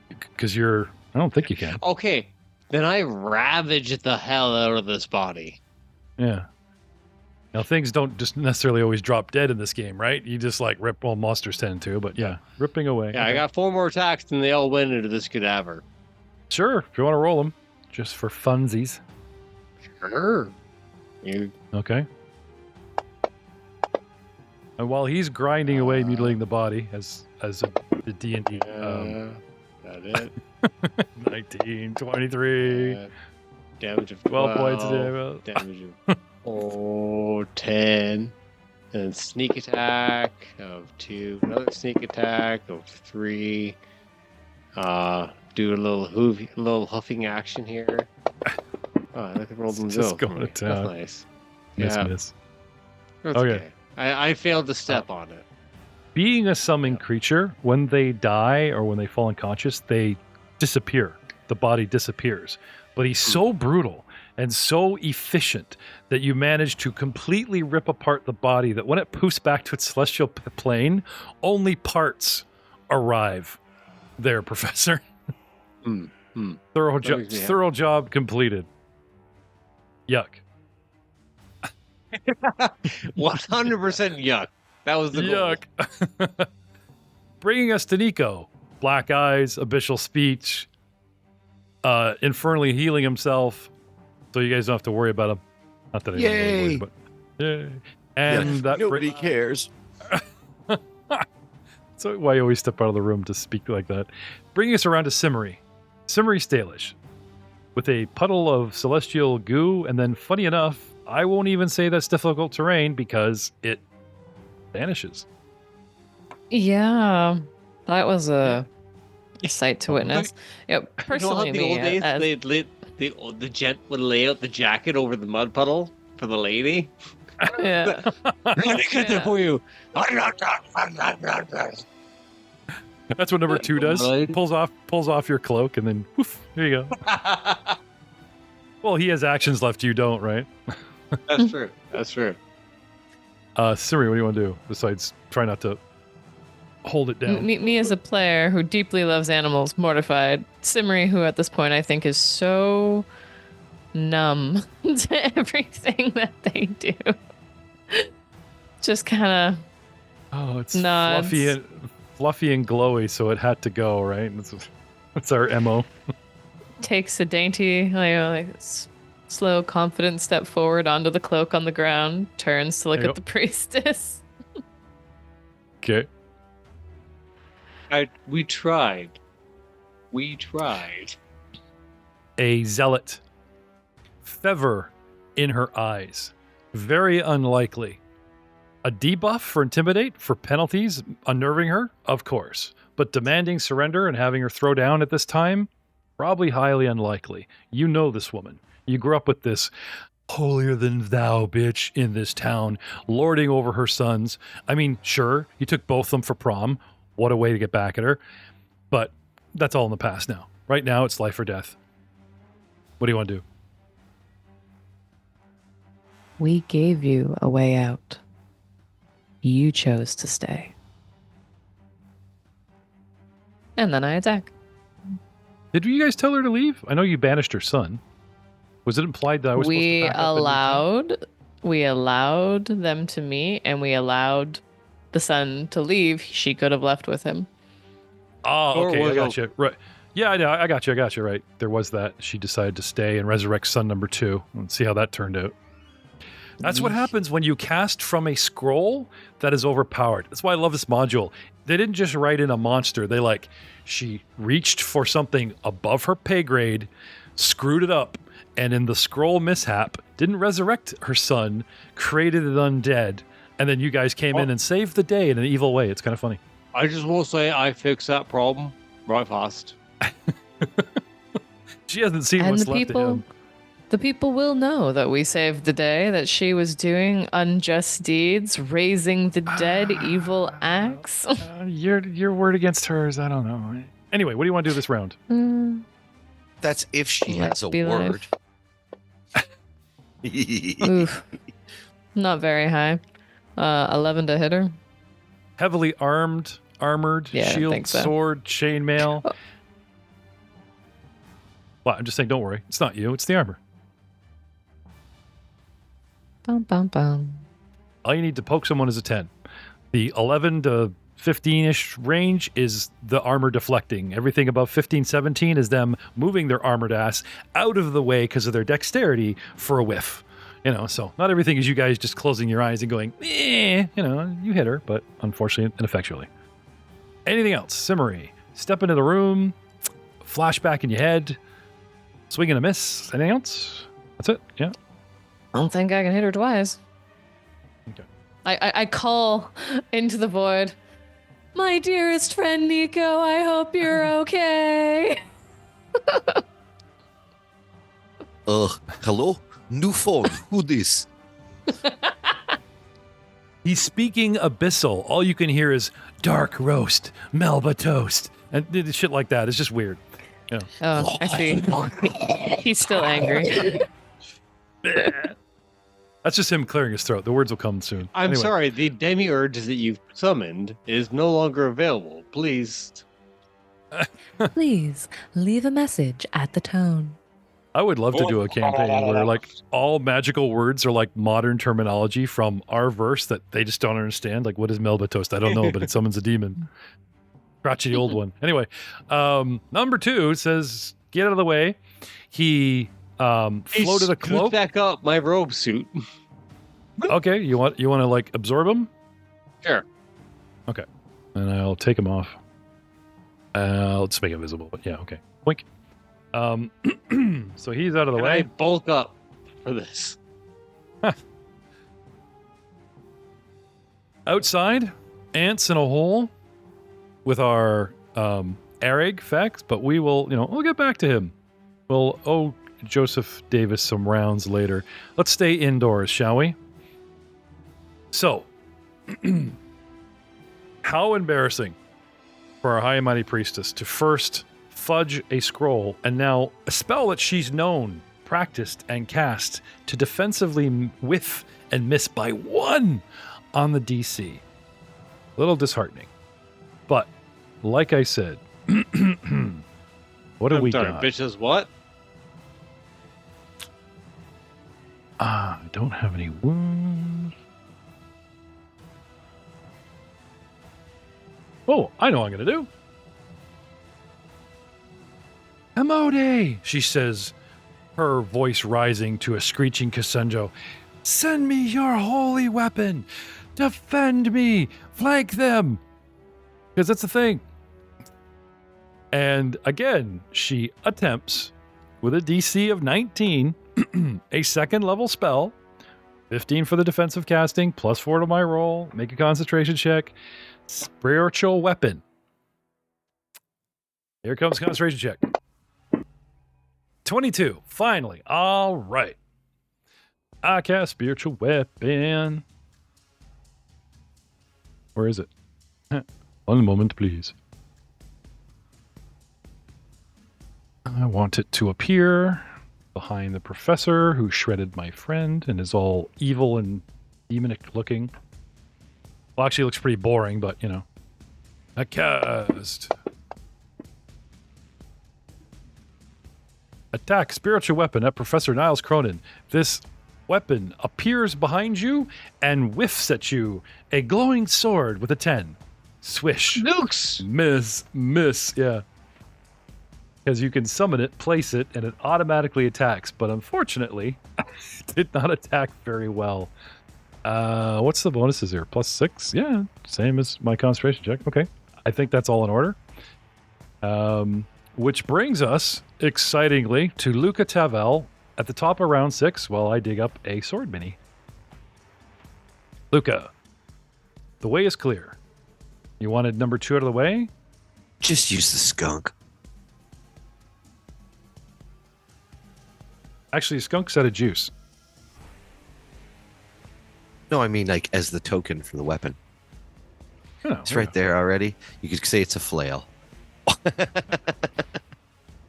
because you're. I don't think you can. Okay, then I ravage the hell out of this body. Yeah. Now things don't just necessarily always drop dead in this game, right? You just like rip. Well, monsters tend to, but yeah, ripping away. Yeah, I Okay. got 4 more attacks, and they all went into this cadaver. Sure, if you want to roll them, just for funsies. Sure. You Okay. And while he's grinding away, mutilating the body, as the D&D, that it. 19, 23, Damage of 12 points of 12. damage. Damage of 10. And sneak attack of 2. Another sneak attack of 3. Do a little huffing action here. Oh, I can roll them Just go. going to That's town. nice. Miss, Yeah. miss. That's Okay. okay. I failed to step on it. Being a summoned creature, when they die or when they fall unconscious, they disappear. the body disappears. But he's so brutal and so efficient that you manage to completely rip apart the body that when it poofs back to its celestial plane, only parts arrive there, Professor. Thorough job completed. Yuck. 100% yuck. That was the goal. Yuck. Bringing us to Nico. Black eyes, abyssal speech, infernally healing himself, so you guys don't have to worry about him. Not that I really worry, but yay. And that nobody cares. So why you always step out of the room to speak like that? Bringing us around to Simmery. Simmery Stalish. With a puddle of celestial goo, and then funny enough, I won't even say that's difficult terrain because it vanishes. Yeah, that was a sight to witness. Yeah, personally, You know how the me, old days the gent would lay out the jacket over the mud puddle for the lady? yeah. Let me get there for you. That's what number 2 does. Right. Pulls off your cloak, and then woof, here you go. Well, he has actions left, you don't, right? That's true. That's true. Siri, what do you want to do besides try not to hold it down? Me as a player who deeply loves animals, mortified. Simmery, who at this point I think is so numb to everything that they do. Just kind of Oh, it's nods. fluffy and glowy, so it had to go, right? That's our MO. takes a dainty, slow, confident step forward onto the cloak on the ground, turns to look There you at the priestess. Okay. We tried. We tried. A zealot. Fever in her eyes. Very unlikely. A debuff for intimidate for penalties unnerving her? Of course. But demanding surrender and having her throw down at this time? Probably highly unlikely. You know this woman. You grew up with this holier than thou bitch in this town, lording over her sons. I mean, sure, you took both of them for prom. What a way to get back at her. But that's all in the past now. Right now, it's life or death. What do you want to do? We gave you a way out. You chose to stay. And then I attack. Did you guys tell her to leave? I know you banished her son. Was it implied that I was supposed to back up We allowed them to meet, and we allowed the son to leave. She could have left with him. Oh, okay, Or I was got you. Right. Yeah, I know. I got you, right. There was that. She decided to stay and resurrect son number 2. Let's see how that turned out. That's what happens when you cast from a scroll that is overpowered. That's why I love this module. They didn't just write in a monster. She reached for something above her pay grade, screwed it up, and in the scroll mishap, didn't resurrect her son, created it undead, and then you guys came in and saved the day in an evil way. It's kind of funny. I just will say I fixed that problem right fast. She hasn't seen And what's the left of him. The people will know that we saved the day, that she was doing unjust deeds, raising the dead, evil acts. Your word against hers, I don't know. Anyway, what do you want to do this round? That's if she Let has a be word. Oof. Not very high. 11 to hit her. Heavily armored, Yeah, I shield, think so. sword, chainmail. Oh. Well, I'm just saying, don't worry. It's not you, it's the armor. Bum, bum, bum. All you need to poke someone is a 10. The 11 to 15-ish range is the armor deflecting. Everything above 15, 17 is them moving their armored ass out of the way because of their dexterity for a whiff. So not everything is you guys just closing your eyes and going, you hit her, but unfortunately, ineffectually. Anything else? Simmery. Step into the room, flashback in your head, swing and a miss. Anything else? That's it? Yeah. I don't think I can hit her twice. Okay. I call into the void. My dearest friend Nico, I hope you're okay. Hello? New phone. Who this? He's speaking abyssal. All you can hear is dark roast, Melba toast, and shit like that. It's just weird. Oh, I see. He's still angry. That's just him clearing his throat. The words will come soon. I'm Anyway, sorry, the demiurge that you've summoned is no longer available. Please. Please leave a message at the tone. I would love to do a campaign where like all magical words are like modern terminology from our verse that they just don't understand. Like, what is Melba toast? I don't know, but it summons a demon. Crotchety old one. Anyway, number 2 says, get out of the way. He floated a cloak. Back up my robe suit. Okay, you want to like absorb him? Sure. Okay, and I'll take him off. Let's make it visible. But yeah, okay. Blink. So he's out of the Can way. I bulk up for this? Outside, ants in a hole with our Erig facts, but we will, we'll get back to him. We'll owe Joseph Davis some rounds later. Let's stay indoors, shall we? So, how embarrassing for our high and mighty priestess to first fudge a scroll and now a spell that she's known, practiced, and cast to defensively whiff and miss by 1 on the DC. A little disheartening. But, like I said, what do we got? Bitches, what? I don't have any wounds. Oh, I know what I'm going to do. Amode, she says, her voice rising to a screeching crescendo. Send me your holy weapon. Defend me. Flank them. Because that's the thing. And again, she attempts, with a DC of 19, a 2nd level spell, 15 for the defensive casting, plus 4 to my roll, make a concentration check, spiritual weapon. Here comes concentration check. 22, finally. All right. I cast spiritual weapon. Where is it? One moment, please. I want it to appear behind the professor who shredded my friend and is all evil and demonic looking. Well, actually, it looks pretty boring, but, I cast. Attack spiritual weapon at Professor Niles Cronin. This weapon appears behind you and whiffs at you a glowing sword with a 10. Swish. Nukes! Miss, yeah. Because you can summon it, place it, and it automatically attacks. But unfortunately, it did not attack very well. What's the bonuses here? +6? Yeah, same as my concentration check. Okay. I think that's all in order. Which brings us, excitingly, to Luca Tavel at the top of round 6 while I dig up a sword mini. Luca, the way is clear. You wanted number 2 out of the way? Just use the skunk. Actually, skunk's out of juice. No, I mean like as the token for the weapon. Oh, It's right there already. You could say it's a flail.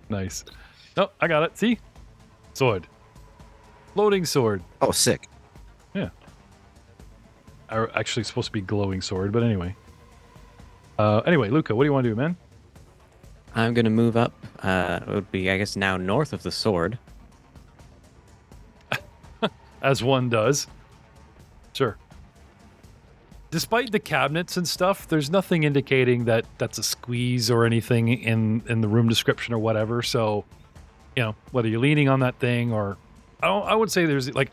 Nice. Oh, I got it. See? Sword. Floating sword. Oh, sick. Yeah. Actually, it's supposed to be glowing sword, but anyway. Anyway, Luca, what do you want to do, man? I'm going to move up. It would be, I guess, now north of the sword. As one does. Sure. Despite the cabinets and stuff, there's nothing indicating that that's a squeeze or anything in the room description or whatever. So, whether you're leaning on that thing or... I would say there's, like,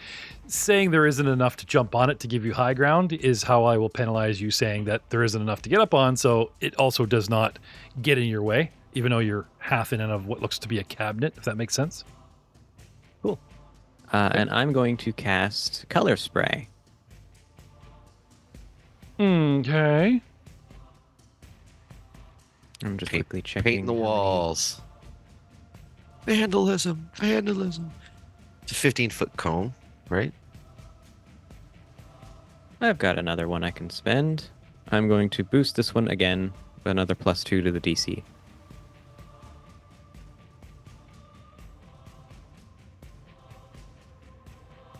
saying there isn't enough to jump on it to give you high ground is how I will penalize you saying that there isn't enough to get up on, so it also does not get in your way, even though you're half in and of what looks to be a cabinet, if that makes sense. Cool. And I'm going to cast Color Spray. Okay. I'm just Paint- quickly checking. Painting the how many- walls. Vandalism. It's a 15-foot cone, right? I've got another one I can spend. I'm going to boost this one again, another +2 to the DC.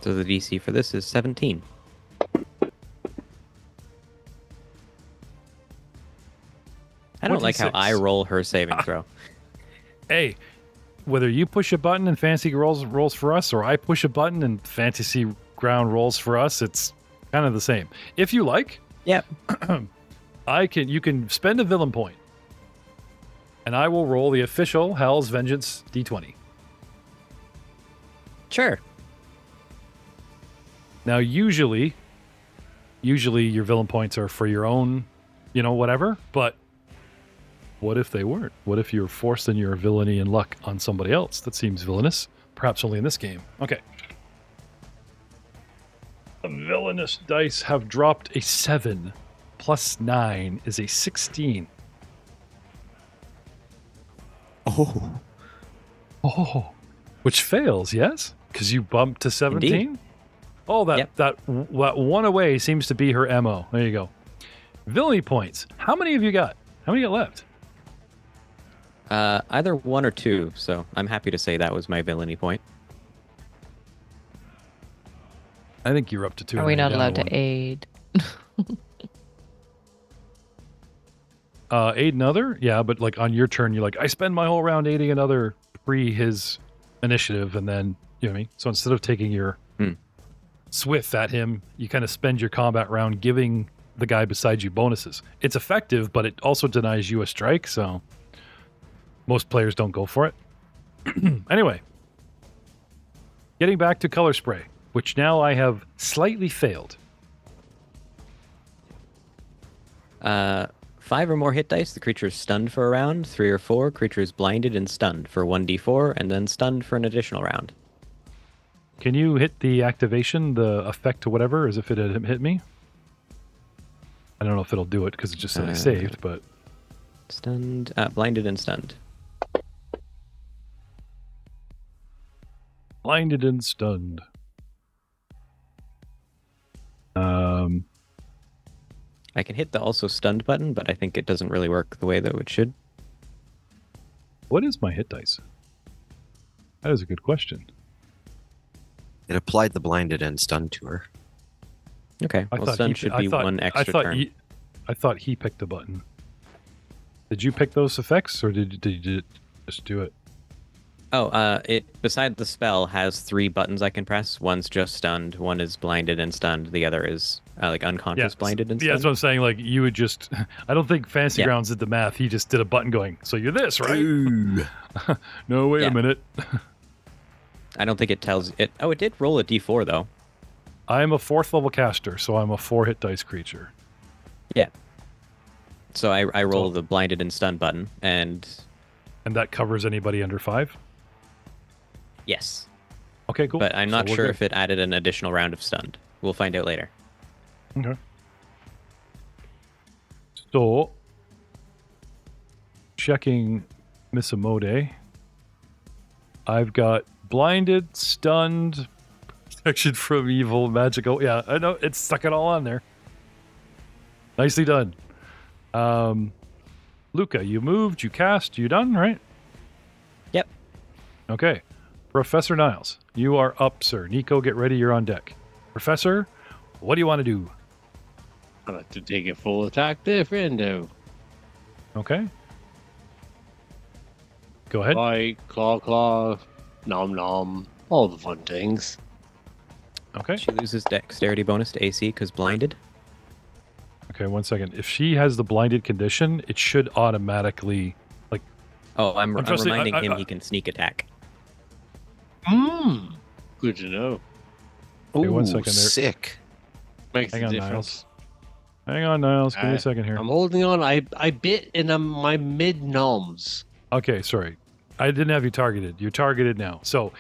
So the DC for this is 17. I don't like how 26. I roll her saving throw. Hey, whether you push a button and fantasy rolls for us, or I push a button and fantasy ground rolls for us, it's kind of the same. If you like, Yep. you can spend a villain point, and I will roll the official Hell's Vengeance D20. Sure. Now, usually your villain points are for your own, whatever. But what if they weren't? What if you're forcing your villainy and luck on somebody else? That seems villainous. Perhaps only in this game. Okay. The villainous dice have dropped a 7. Plus 9 is a 16. Oh. Oh. Which fails, yes? Because you bumped to 17? Indeed. Oh, that Yep. one away seems to be her MO. There you go. Villainy points. How many have you got? How many got left? Either 1 or 2, so I'm happy to say that was my villainy point. I think you're up to 2. Are we not allowed to aid? Aid another? Yeah, but like on your turn, you're like, I spend my whole round aiding another pre his initiative, and then, you know what I mean? So instead of taking your swift at him, you kind of spend your combat round giving the guy beside you bonuses. It's effective, but it also denies you a strike, so most players don't go for it. Anyway, getting back to color spray, which now I have slightly failed. 5 or more hit dice, the creature is stunned for a round. 3 or 4, creature is blinded and stunned for 1d4, and then stunned for an additional round. Can you hit the activation, the effect to whatever, as if it had hit me? I don't know if it'll do it because it just said I saved, but... Stunned, blinded and stunned. Blinded and stunned. I can hit the also stunned button, but I think it doesn't really work the way that it should. What is my hit dice? That is a good question. It applied the blinded and stunned to her. Okay, well, stun should be one extra turn. I thought he picked the button. Did you pick those effects, or did you just do it? Oh, it beside the spell has 3 buttons I can press. One's just stunned, one is blinded and stunned, the other is like unconscious blinded and stunned. Yeah, that's what I'm saying. Like you would just, I don't think Fantasy Grounds did the math. He just did a button going, so you're this, right? Ooh. No, wait a minute. I don't think it tells it. Oh, it did roll a d4 though. I'm a 4th level caster, so I'm a 4 hit dice creature. Yeah. So I roll the blinded and stunned button, and that covers anybody under 5? yes. Okay, cool. But I'm So not we're sure good. if it added an additional round of stunned. We'll find out later. Okay. So, checking Miss Amode. I've got blinded, stunned, protection from evil, magical. Yeah, I know. It's stuck it all on there. Nicely done. Luca, you moved, you cast, you done, right? Yep. Okay. Professor Niles, you are up, sir. Nico, get ready. You're on deck. Professor, what do you want to do? I'd like to take a full attack there, friendo. Okay. Go ahead. Bite, claw, nom nom, all the fun things. Okay. She loses dexterity bonus to AC because blinded. Okay, 1 second. If she has the blinded condition, it should automatically, like... Oh, I'm trusting- reminding him I- he can sneak attack. Good to know. Okay, 1 Ooh, second there. sick. Makes Hang a on, difference. Hang on, Niles. Give me a second here. I'm holding on. I bit in my mid noms. Okay, sorry. I didn't have you targeted. You're targeted now. So,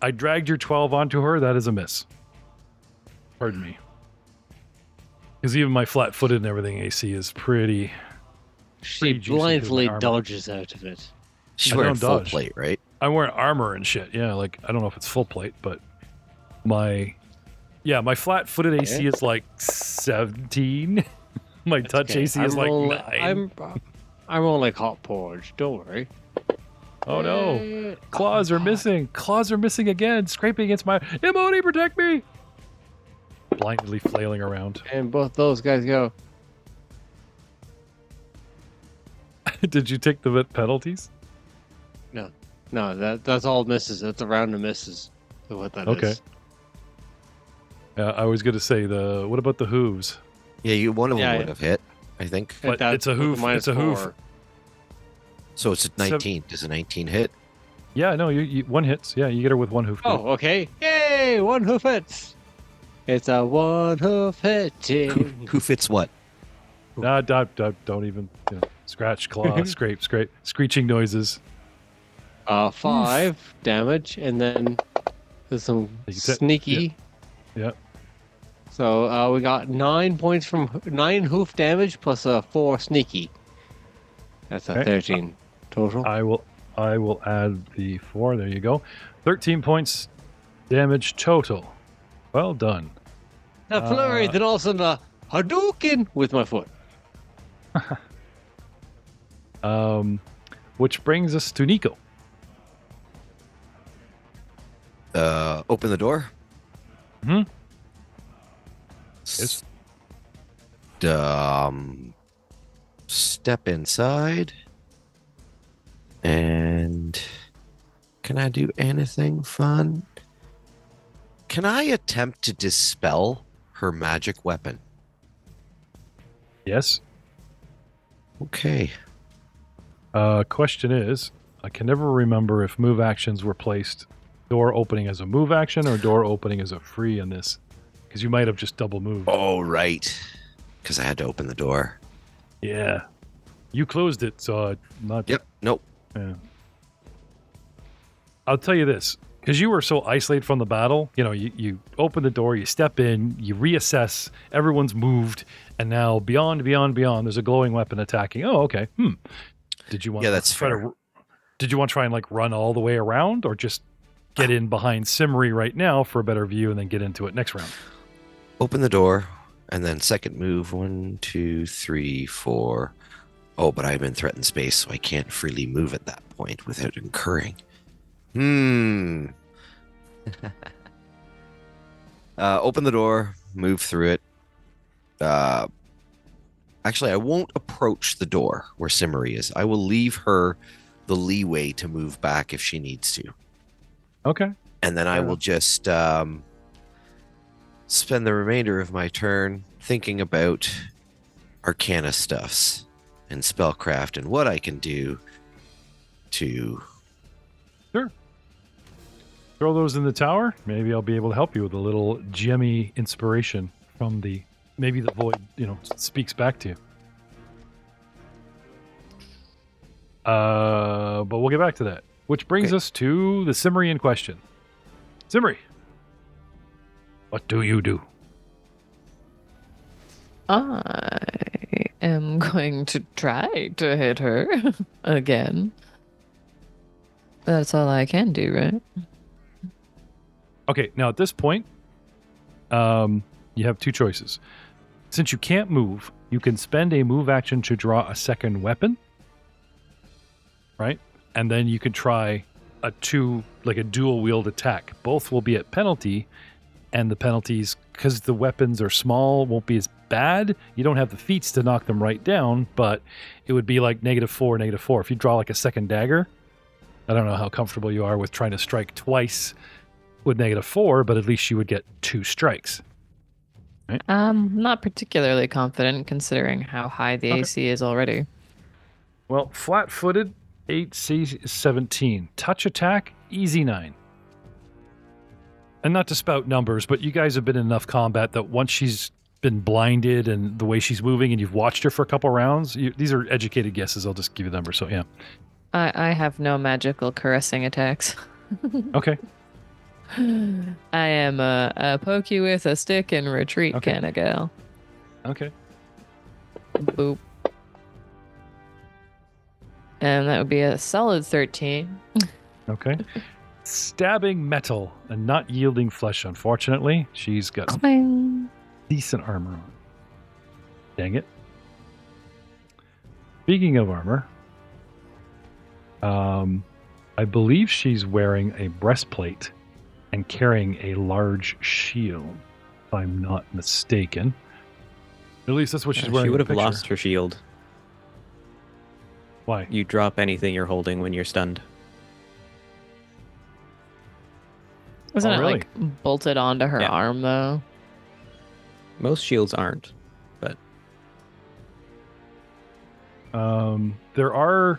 I dragged your 12 onto her. That is a miss. Pardon me. Because even my flat-footed and everything AC is pretty... She Pretty juicy blindly through my armor. dodges out of it. She's I wearing don't full dodge. plate, right? I'm wearing armor and shit. Yeah, like, I don't know if it's full plate, but my flat-footed AC is like 17. My touch Okay, AC is like 9. I'm on like hot porridge. Don't worry. Oh no. Claws are missing. Claws are missing again. Scraping against my... Imoni, protect me! Blindly flailing around. And both those guys go. Did you take the penalties? No, that's all misses. That's a round of misses. So what that Okay. is. I was going to say, what about the hooves? Yeah, one of them Yeah, would have hit, I think. But That's it's a with hoof. minus It's a hoof. 4. So it's a 19. Does a 19 hit? Yeah, no, you one hits. Yeah, you get her with one hoof. Oh, okay. Yay! One hoof hits. It's a one hoof hit. Who fits what? Nah, don't even scratch, claw, scrape, screeching noises. 5 damage, and then there's some You said- sneaky. Yeah. So we got 9 points from 9 hoof damage plus 4 sneaky. That's a Okay. 13 total. I will add the 4. There you go. 13 points damage total. Well done. A flurry, then all of a sudden a Hadouken with my foot. Which brings us to Nico. Open the door. Mhm. S- Step inside. And can I do anything fun? Can I attempt to dispel her magic weapon? Yes. Okay. Question is, I can never remember if move actions were placed door opening as a move action or door opening as a free in this, because you might have just double moved. Oh, right. Because I had to open the door. Yeah. You closed it, so not. Yep. Nope. Yeah. I'll tell you this, because you were so isolated from the battle, you open the door, you step in, you reassess, everyone's moved, and now beyond, there's a glowing weapon attacking. Oh, okay. Did you want? Yeah, that's fair. Did you want to try and run all the way around, or just get in behind Simri right now for a better view, and then get into it next round? Open the door, and then second move. 1, 2, 3, 4. Oh, but I'm in threatened space, so I can't freely move at that point without incurring. Open the door, move through it. Actually, I won't approach the door where Simmery is. I will leave her the leeway to move back if she needs to. Okay. And then I will just spend the remainder of my turn thinking about Arcana stuffs and spellcraft and what I can do to... Sure. Throw those in the tower. Maybe I'll be able to help you with a little gemmy inspiration from maybe the void, speaks back to you. But we'll get back to that. Which brings us to the Simri in question. Simri, what do you do? I am going to try to hit her again. That's all I can do, right? Okay, now at this point, you have 2 choices. Since you can't move, you can spend a move action to draw a second weapon, right? And then you can try a dual wield attack. Both will be at penalty, and the penalties, because the weapons are small, won't be as bad. You don't have the feats to knock them right down, but it would be like -4, -4. If you draw a second dagger, I don't know how comfortable you are with trying to strike twice with -4, but at least you would get 2 strikes. Right? Not particularly confident considering how high the AC is already. Well, flat-footed, 8C 17. Touch attack, easy 9. And not to spout numbers, but you guys have been in enough combat that once she's been blinded and the way she's moving and you've watched her for a couple rounds, these are educated guesses. I'll just give you the number. So, yeah. I have no magical caressing attacks. Okay. I am a poke you with a stick and retreat kind of gal. Okay. Boop. And that would be a solid 13. Okay. Stabbing metal and not yielding flesh, unfortunately. She's got Clang. decent armor on. Dang it. Speaking of armor, I believe she's wearing a breastplate and carrying a large shield, if I'm not mistaken. At least that's what she's wearing. She would in have the picture. lost her shield. Why? You drop anything you're holding when you're stunned. Wasn't Oh, it really? like bolted onto her Yeah. arm though? Most shields aren't, but There are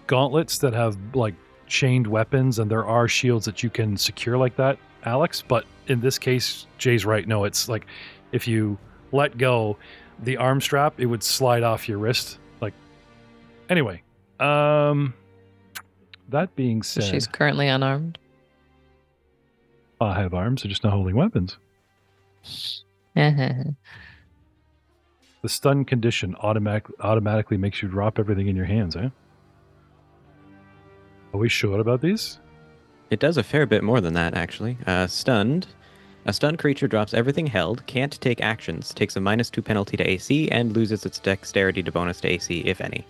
gauntlets that have like chained weapons, and there are shields that you can secure like that, Alex. But in this case, Jay's right. No, it's like if you let go, the arm strap, it would slide off your wrist. Like, anyway, that being So said, she's currently unarmed. I have arms. I'm just not holding weapons. Uh-huh. The stun condition automatically makes you drop everything in your hands, eh? Are we sure about these? it does a fair bit more than that, actually. Stunned. A stunned creature drops everything held, can't take actions, takes a -2 penalty to AC, and loses its dexterity to bonus to AC, if any.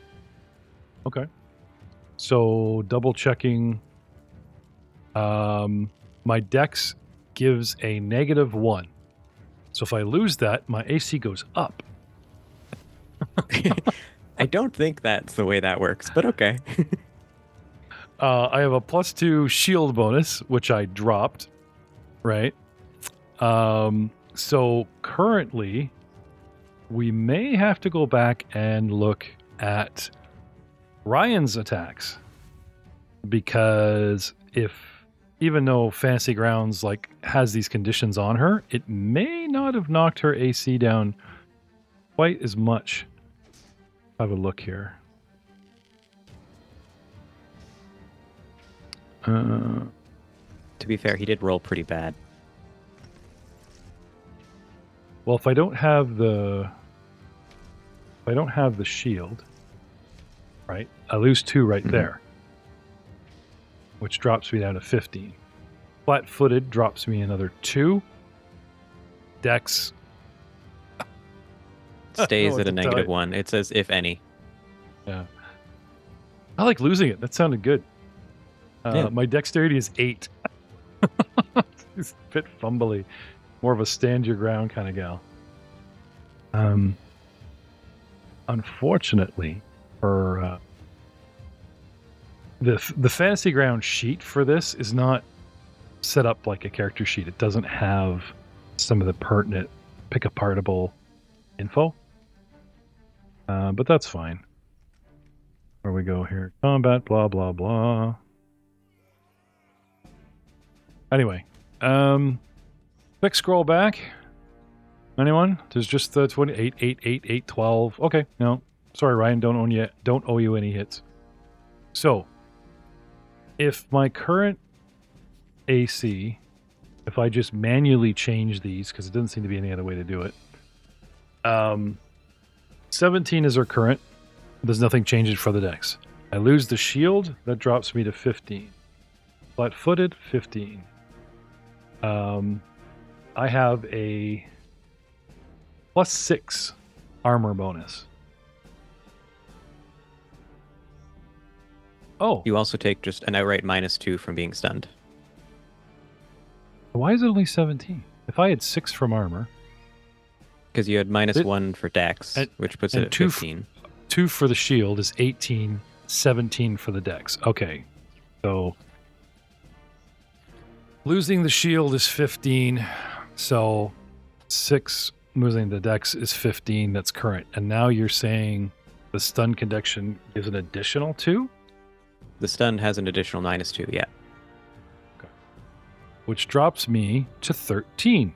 Okay. So double checking. My dex gives a -1. So if I lose that, my AC goes up. I don't think that's the way that works, but okay. I have a +2 shield bonus, which I dropped. Right. So currently, we may have to go back and look at Ryan's attacks, because even though Fantasy Grounds like has these conditions on her, it may not have knocked her AC down quite as much. Have a look here. To be fair, he did roll pretty bad. Well, if I don't have the shield, right, I lose 2 right Mhm. there, which drops me down to 15. Flat-footed drops me another 2. Dex Stays what at a to tell you. -1. It says, if any. Yeah. I like losing it. That sounded good. Yeah. My dexterity is 8. It's a bit fumbly. More of a stand your ground kind of gal. Unfortunately, for the Fantasy Ground sheet for this is not set up like a character sheet. It doesn't have some of the pertinent pick-apartable info. But that's fine. Where we go here. Combat, blah, blah, blah. Anyway. Quick scroll back. Anyone? There's just the 28, 8, 8, 8, 12. Okay, no. Sorry, Ryan, don't owe you any hits. So, if my current AC, if I just manually change these, because it doesn't seem to be any other way to do it, 17 is our current. There's nothing changed for the dex. I lose the shield, that drops me to 15. Flat-footed, 15. I have a +6 armor bonus. Oh, You also take just an outright -2 from being stunned. why is it only 17? If I had 6 from armor, Because you had -1 for dex, and- which puts and it at 2 15. 2 for the shield is 18, 17 for the dex. Okay, so losing the shield is 15, so 6 losing the dex is 15. That's current. And now you're saying the stun condition gives an additional 2, The stun has an additional -2, yeah. which drops me to 13,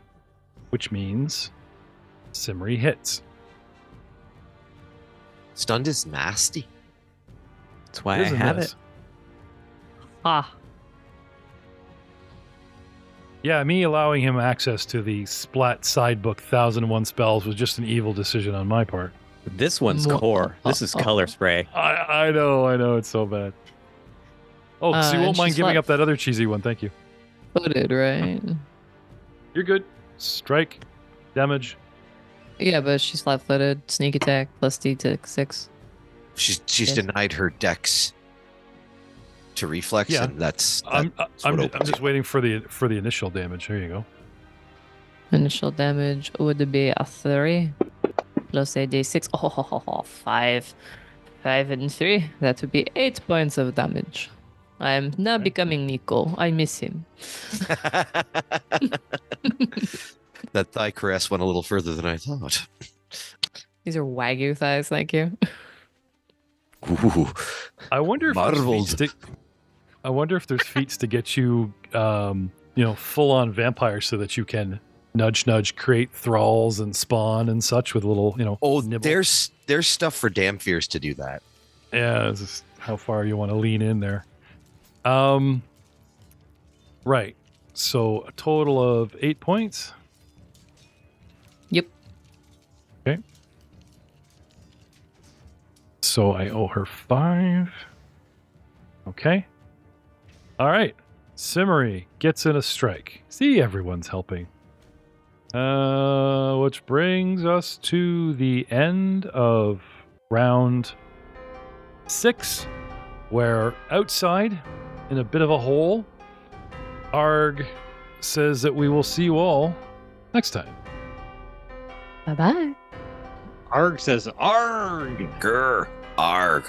which means Simri hits. Stunned is nasty. That's why I Isn't have this? it. Ah, Yeah, me allowing him access to the Splat sidebook 1001 spells was just an evil decision on my part. This one's Mo- core. This is color spray. I know, it's so bad. Oh, so you and won't mind she's giving flat- up that other cheesy one, thank you. footed, right? You're good. Strike, damage. Yeah, but she's flat-footed. Sneak attack plus D6. She's Yes. denied her dex. to reflex, Yeah. and that's I'm what I'm opens just you. waiting for the initial damage. Here you go. Initial damage would be a 3 plus a d6. 5. 5 and 3. That would be 8 points of damage. I'm now becoming Nico. I miss him. That thigh caress went a little further than I thought. These are Wagyu thighs, thank you. Ooh, I wonder if there's marveled. feats I wonder if there's feats to get you, full on vampire, so that you can nudge, create thralls and spawn and such with little, Oh, nibble. there's stuff for Damfiers to do that. Yeah, it's just how far you want to lean in there. Right. So a total of 8 points. Yep. Okay. So I owe her 5. Okay. All right. Simmery gets in a strike. See, everyone's helping. Which brings us to the end of round 6, where outside, in a bit of a hole, Arg says that we will see you all next time. Bye bye. Arg says, Arg! Grr, arg.